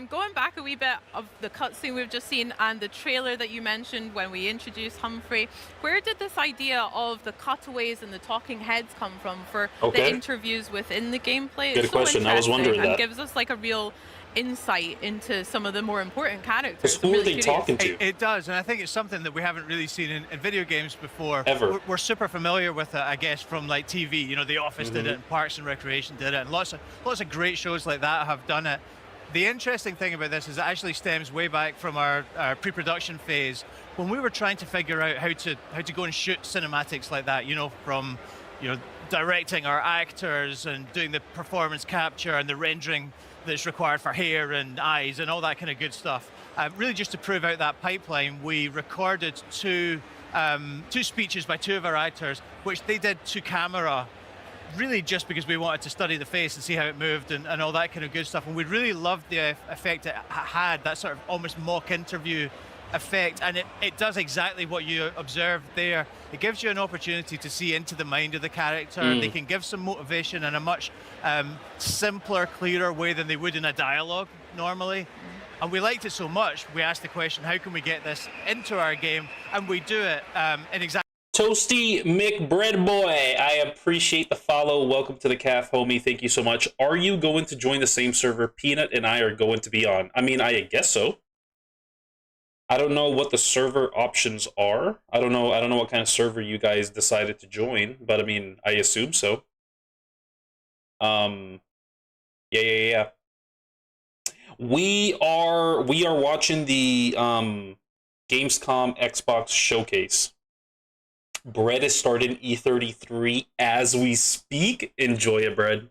Going back a wee bit of the cutscene we've just seen and the trailer that you mentioned when we introduced Humphrey, where did this idea of the cutaways and the talking heads come from for the interviews within the gameplay? Good question. I was wondering and that. gives us like a real insight into some of the more important characters. Who are they talking to? It does, and I think it's something that we haven't really seen in video games before. Ever. We're super familiar with it, I guess, from like TV. You know, The Office did it, and Parks and Recreation did it, and lots of great shows like that have done it. The interesting thing about this is it actually stems way back from our pre-production phase when we were trying to figure out how to go and shoot cinematics like that. You know, from directing our actors and doing the performance capture and the rendering that's required for hair and eyes and all that kind of good stuff. Really just to prove out that pipeline, we recorded two speeches by two of our actors, which they did to camera, really just because we wanted to study the face and see how it moved and all that kind of good stuff. And we really loved the effect it had, that sort of almost mock interview effect, and it does exactly what you observed there. It gives you an opportunity to see into the mind of the character. They can give some motivation in a much simpler, clearer way than they would in a dialogue normally. And we liked it so much, we asked the question, how can we get this into our game? And we do it in exactly... Toasty McBread Boy, I appreciate the follow. Welcome to the calf, homie. Thank you so much. Are you going to join the same server Peanut and I are going to be on? I mean, I guess so. I don't know what the server options are. I don't know what kind of server you guys decided to join, but I mean, I assume so. Yeah. We are watching the Gamescom Xbox showcase. Bread is starting E33 as we speak. Enjoy it, Bread.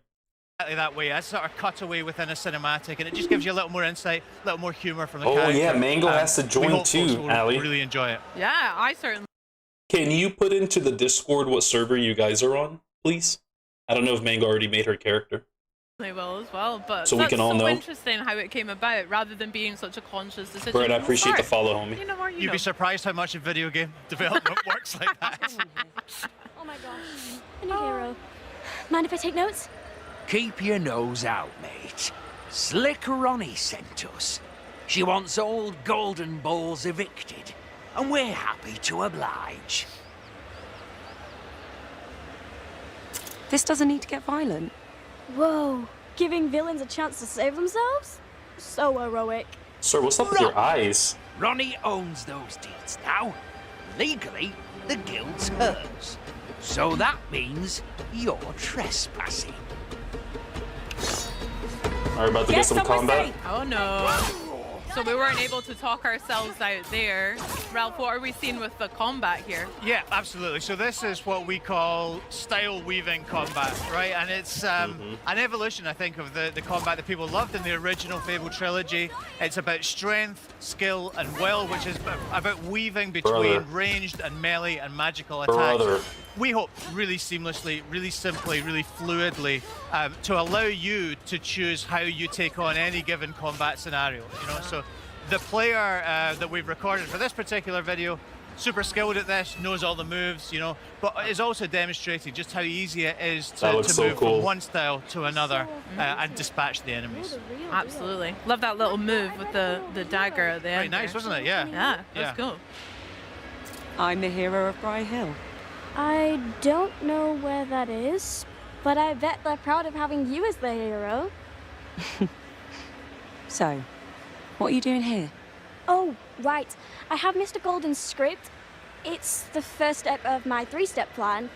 That way, that's sort of cutaway within a cinematic, and it just gives you a little more insight, a little more humor from the character. Oh yeah, Mango has to join too, Ali. Really enjoy it. Yeah, I certainly. Can you put into the Discord what server you guys are on, please? I don't know if Mango already made her character. They will as well, but so we can all know. Interesting how it came about, rather than being such a conscious decision. Brett, I appreciate the follow, homie. You'd be surprised how much a video game development works like that. Oh my gosh, a new hero. Mind if I take notes? Keep your nose out, mate. Slick Ronnie sent us. She wants all Golden Balls evicted, and we're happy to oblige. This doesn't need to get violent. Whoa, giving villains a chance to save themselves? So heroic. Sir, what's up with your eyes? Ronnie owns those deeds now. Legally, the guild's hers. So that means you're trespassing. Are we about to get some combat? Oh no. So we weren't able to talk ourselves out there. Ralph, what are we seeing with the combat here? Yeah, absolutely. So this is what we call style weaving combat, right? And it's an evolution, I think, of the combat that people loved in the original Fable trilogy. It's about strength, skill, and will, which is about weaving between ranged and melee and magical attacks. We hope really seamlessly, really simply, really fluidly to allow you to choose how you take on any given combat scenario. You know, so the player that we've recorded for this particular video, super skilled at this, knows all the moves, you know, but is also demonstrating just how easy it is to move from one style to another and dispatch the enemies. Absolutely. Love that little move with the dagger at the end. Very nice, wasn't it? Yeah. Yeah, that's cool. I'm the hero of Bry Hill. I don't know where that is, but I bet they're proud of having you as the hero. So, what are you doing here? Oh, right. I have Mr. Golden's script. It's the first step of my 3-step plan.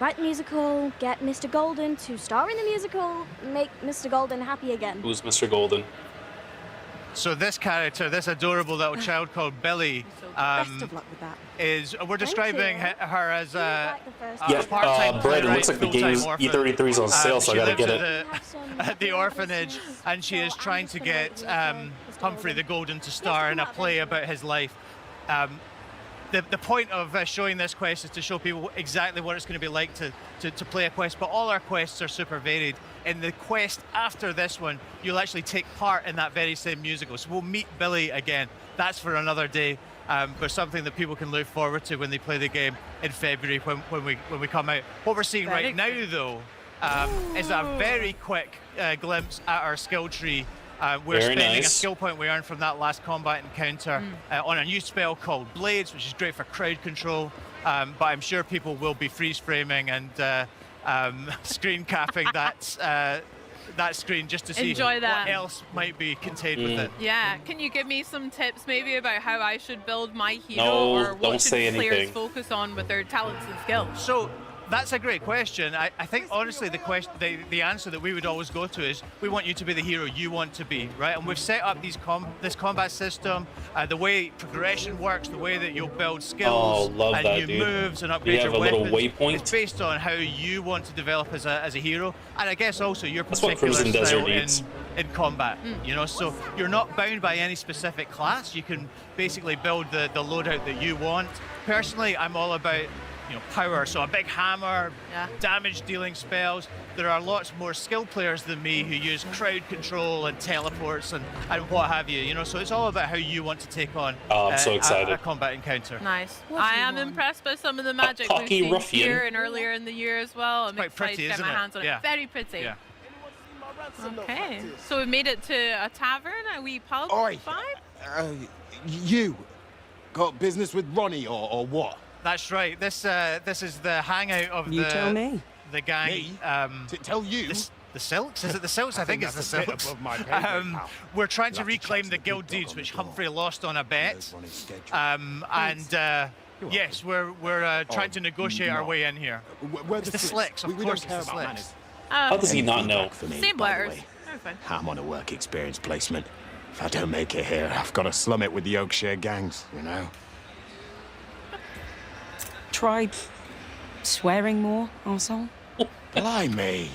Write the musical, get Mr. Golden to star in the musical, make Mr. Golden happy again. Who's Mr. Golden? So this character, this adorable little child called Billy, Best of luck with that. we're describing her as a Yeah, Brett, it looks like the game's E33 is on sale, so I gotta get it. At the orphanage, and she is trying to get Humphrey the Golden to star in a play about his life. The point of showing this quest is to show people exactly what it's going to be like to play a quest, but all our quests are super varied. In the quest after this one, you'll actually take part in that very same musical. So we'll meet Billy again. That's for another day, but something that people can look forward to when they play the game in February when we come out. What we're seeing right now, though, is a very quick glimpse at our skill tree. We're spending a skill point we earned from that last combat encounter on a new spell called Blades, which is great for crowd control, but I'm sure people will be freeze framing and screen capping that screen just to see what else might be contained with it. Yeah, can you give me some tips maybe about how I should build my hero, or what should players focus on with their talents and skills? So that's a great question. I think honestly the answer that we would always go to is we want you to be the hero you want to be, right? And we've set up this combat system, the way progression works, the way that you'll build skills and new moves and upgrade your weapons. It's based on how you want to develop as a hero, and I guess also your particular style in combat. You know, so you're not bound by any specific class. You can basically build the loadout that you want. Personally, I'm all about power, so a big hammer, damage dealing spells. There are lots more skilled players than me who use crowd control and teleports and what have you, so it's all about how you want to take on I'm so excited. A combat encounter. Nice. I am impressed by some of the magic we've seen here and earlier in the year as well. I'm excited to get my hands on it. Very pretty. Yeah. Okay, so we made it to a tavern, a wee pub. Oi. Vibe? You got business with Ronnie or what? That's right. This is the hangout of tell me. The gang. Me? Tell you. The Silks? Is it the Silks? I think it's the Silks. We're trying to reclaim the guild deeds which Humphrey lost on a bet. Yes, we're trying to negotiate our way in here. It's the Slicks, of course. It's the Slicks. How does he not know? Same letters. I'm on a work experience placement. If I don't make it here, I've got to slum it with the Oakshire gangs, Try swearing more, arsehole. Blimey.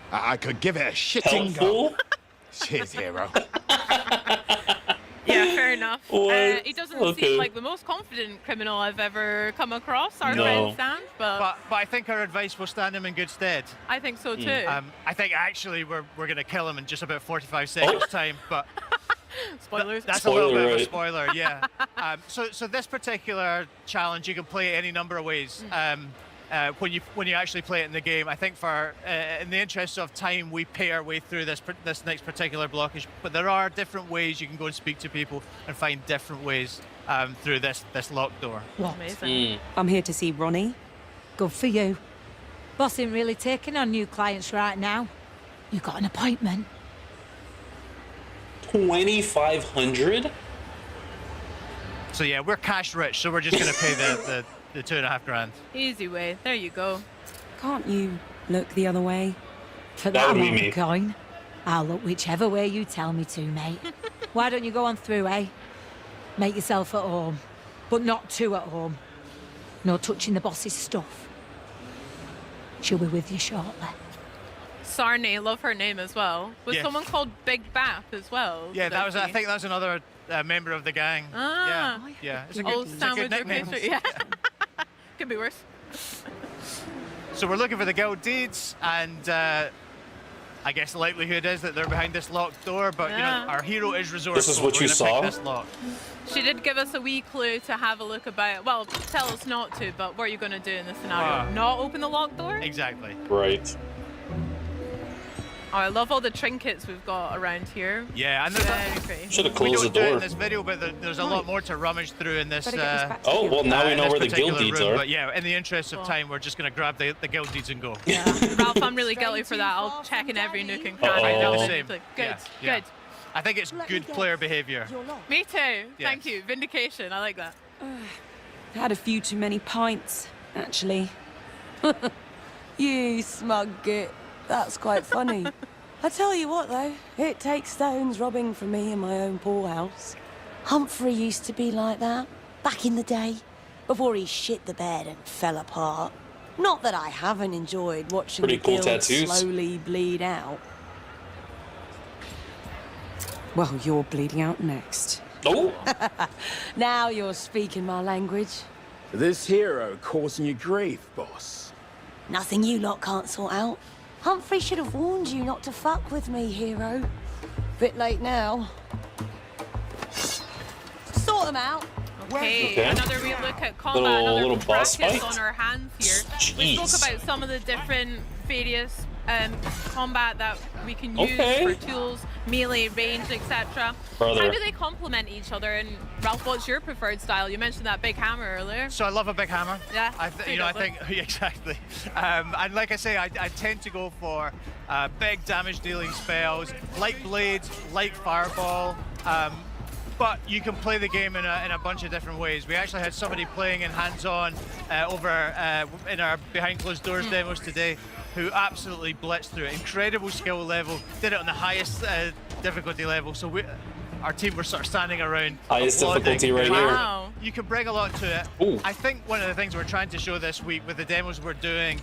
I could give it a shitting go. Cheers, hero. Yeah, fair enough. He doesn't seem like the most confident criminal I've ever come across, our friend Sam, but I think our advice will stand him in good stead. I think so too. I think actually we're going to kill him in just about 45 seconds time, but spoilers. That's a little bit of a spoiler, yeah. So this particular challenge you can play any number of ways. when you actually play it in the game. I think for in the interest of time, we pay our way through this next particular blockage. But there are different ways you can go and speak to people and find different ways through this locked door. What? Amazing. I'm here to see Ronnie. Good for you. Boss ain't really taking on new clients right now. You got an appointment. 2,500. So yeah, we're cash rich, so we're just going to pay the $2.5 grand. Easy way. There you go. Can't you look the other way? For That that would be amount me. of coin, I'll look whichever way you tell me to, mate. Why don't you go on through, eh? Make yourself at home. But not too at home. No touching the boss's stuff. She'll be with you shortly. Sarney, love her name as well. Was Yes. someone called Big Bap as well? Yeah, did that was. I see? think that was another member of the gang. Ah. Yeah. It's a Old good sandwich nickname. pastry, yeah. Could be worse. So we're looking for the guild deeds, and I guess the likelihood is that they're behind this locked door. But you Yeah. know, our hero is resourceful. This is what We're you gonna saw? pick this lock. She did give us a wee clue to have a look about. Well, tell us not to, but what are you going to do in this scenario? Not open the locked door? Exactly. Right. Oh, I love all the trinkets we've got around here. Yeah, and Very pretty. Should have we closed don't the do it door. in this video, but there's a lot more to rummage through in this. Oh, well, now we in know this where the guild particular deeds room. are. But yeah, in the interest of time, we're just going to grab the guild deeds and go. Ralph, I'm really guilty for that. I'll check in every nook and cranny. I know, Good, same. good. Yeah. I think it's good player behavior. Me too. Yes. Thank you. Vindication. I like that. Had a few too many pints, actually. You smug git. That's quite funny. I tell you what, though, it takes stones robbing from me in my own poorhouse. Humphrey used to be like that, back in the day, before he shit the bed and fell apart. Not that I haven't enjoyed watching Pretty the cool guild tattoos. slowly bleed out. Well, you're bleeding out next. Oh! Now you're speaking my language. This hero causing you grief, boss. Nothing you lot can't sort out. Humphrey should have warned you not to fuck with me, hero. Bit late now. Sort them out. Okay, another wee look at combat, Little boss practice fight? on our hands here. We Jeez. spoke about some of the different various combat that we can use Okay. for tools, melee, range, etc. Brother. How do they complement each other? And Ralph, what's your preferred style? You mentioned that big hammer earlier. So I love a big hammer. Yeah. I think exactly. And like I say, I tend to go for big damage dealing spells, like blades, like fireball. But you can play the game in a bunch of different ways. We actually had somebody playing in hands-on over in our behind closed doors demos today, who absolutely blitzed through it. Incredible skill level. Did it on the highest difficulty level. So our team were sort of standing around. Highest applauding. difficulty right Wow. You can bring a lot to it. Ooh. I think one of the things we're trying to show this week with the demos we're doing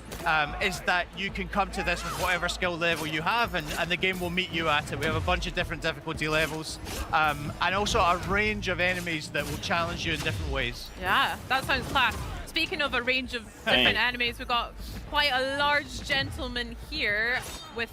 is that you can come to this with whatever skill level you have, and the game will meet you at it. We have a bunch of different difficulty levels, and also a range of enemies that will challenge you in different ways. Yeah, that sounds class. Speaking of a range of different enemies, we've got quite a large gentleman here with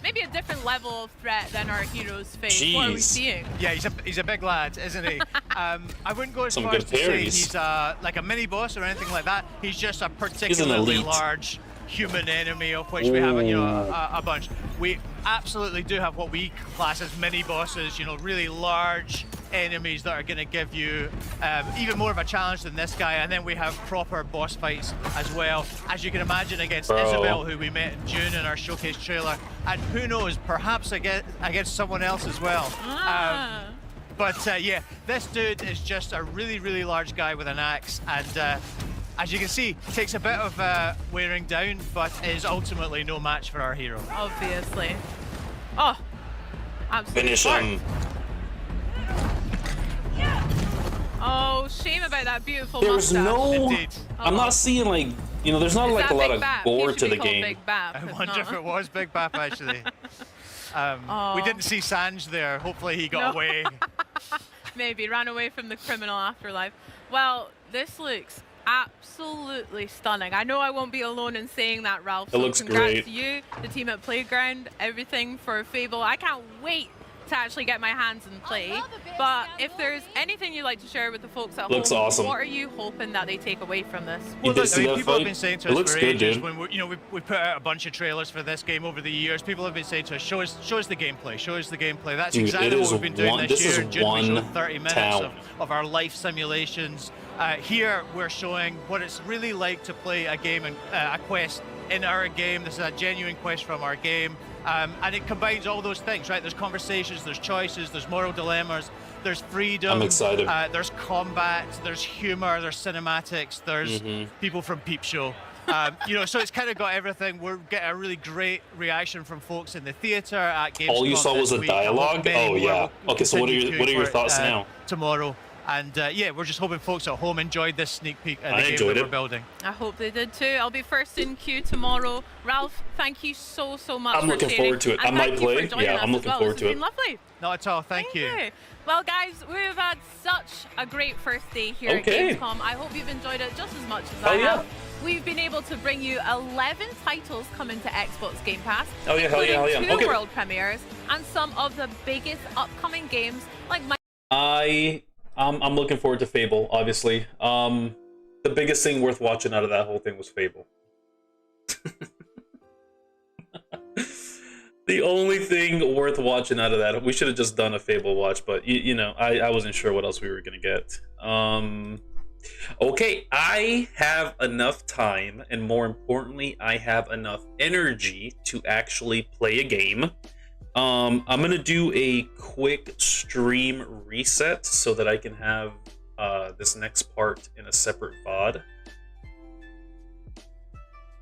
maybe a different level of threat than our heroes face. What are we Jeez. seeing? Yeah, he's a big lad, isn't he? I wouldn't go as Some far good as to say parries. he's like a mini boss or anything like that. He's just a particularly elite. large human enemy, of which we have a bunch. We absolutely do have what we class as mini bosses. Really large enemies that are going to give you even more of a challenge than this guy. And then we have proper boss fights as well, as you can imagine, against Isabel, who we met in June in our showcase trailer, and who knows, perhaps against someone else as well. But yeah, this dude is just a really, really large guy with an axe, and as you can see, takes a bit of wearing down, but is ultimately no match for our hero. Obviously. Oh, absolutely. Finish him. Oh, shame about that beautiful There's mustache. no. Indeed. I'm not seeing there's not Is like that a lot Big of Bap? gore He should to be the called game. Big Bap, I if wonder if not. it was Big Bap, actually. We didn't see Sanj there. Hopefully he got away. Maybe ran away from the criminal afterlife. Well, this looks absolutely stunning. I know I won't be alone in saying that, Ralph. It So looks congrats great. to you, the team at Playground, everything for Fable. I can't wait to actually get my hands and play. But if there's anything you'd like to share with the folks at Looks home, awesome. what are you hoping that they take away from this? You did see that people have fight? been saying to It us looks for good, ages dude. when we put out a bunch of trailers for this game over the years. People have been saying to us, show us the gameplay, show us the gameplay. That's Dude, exactly it what is we've been doing one- this this is year. In June, we one showed 30 minutes town. of our life simulations. Here we're showing what it's really like to play a game and a quest in our game. This is a genuine quest from our game. And it combines all those things, right? There's conversations, there's choices, there's moral dilemmas, there's freedom. I'm excited. There's combat, there's humor, there's cinematics, there's people from Peep Show. You know, so it's kind of got everything. We're getting a really great reaction from folks in the theater at Gamescom. All you saw was this a week. I hope dialogue? many Oh, more yeah. will Okay, so what are continue your queuing for thoughts it, now? Tomorrow. And yeah, we're just hoping folks at home enjoyed this sneak peek at I the game enjoyed that it. we're building. I hope they did too. I'll be first in queue tomorrow. Ralph, thank you so much I'm for looking sharing. forward to it. And I might thank you for play. joining Yeah, us I'm as looking well. forward This to has it. been lovely. Not at all, thank you. Well, guys, we've had such a great first day here Okay. at Gamescom. I hope you've enjoyed it just as much as Oh, I yeah. have. We've been able to bring you 11 titles coming to Xbox Game Pass, Oh, yeah, hell yeah, hell yeah. including 2 Okay. world premieres and some of the biggest upcoming games like I'm looking forward to Fable, obviously. The biggest thing worth watching out of that whole thing was Fable. The only thing worth watching out of that, we should have just done a Fable watch, but you know, I wasn't sure what else we were gonna get. Okay, I have enough time, and more importantly, I have enough energy to actually play a game. I'm gonna do a quick stream reset so that I can have this next part in a separate VOD.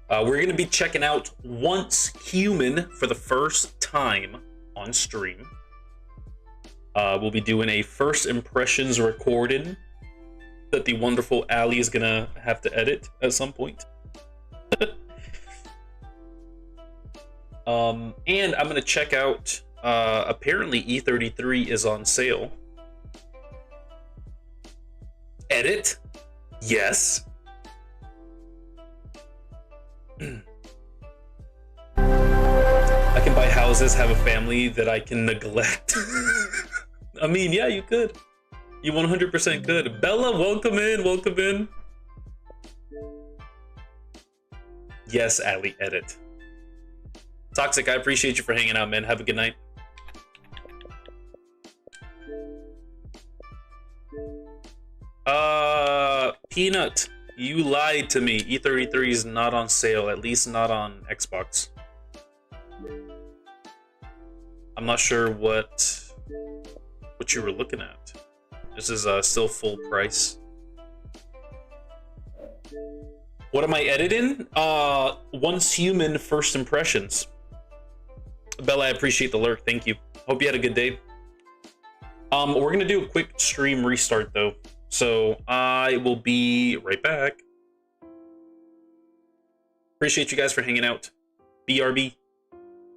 We're gonna be checking out Once Human for the first time on stream. We'll be doing a first impressions recording that the wonderful Ali is gonna have to edit at some point. And I'm gonna check out, apparently E33 is on sale. Edit? Yes. I can buy houses, have a family that I can neglect. I mean, yeah, you could. You 100% could. Bella, welcome in, welcome in. Yes, Ali, edit. Toxic, I appreciate you for hanging out, man. Have a good night. Peanut, you lied to me. E33 is not on sale, at least not on Xbox. I'm not sure what you were looking at. This is still full price. What am I editing? Once Human first impressions. Bella, I appreciate the lurk. Thank you. Hope you had a good day. We're gonna do a quick stream restart though, so I will be right back. Appreciate you guys for hanging out. BRB.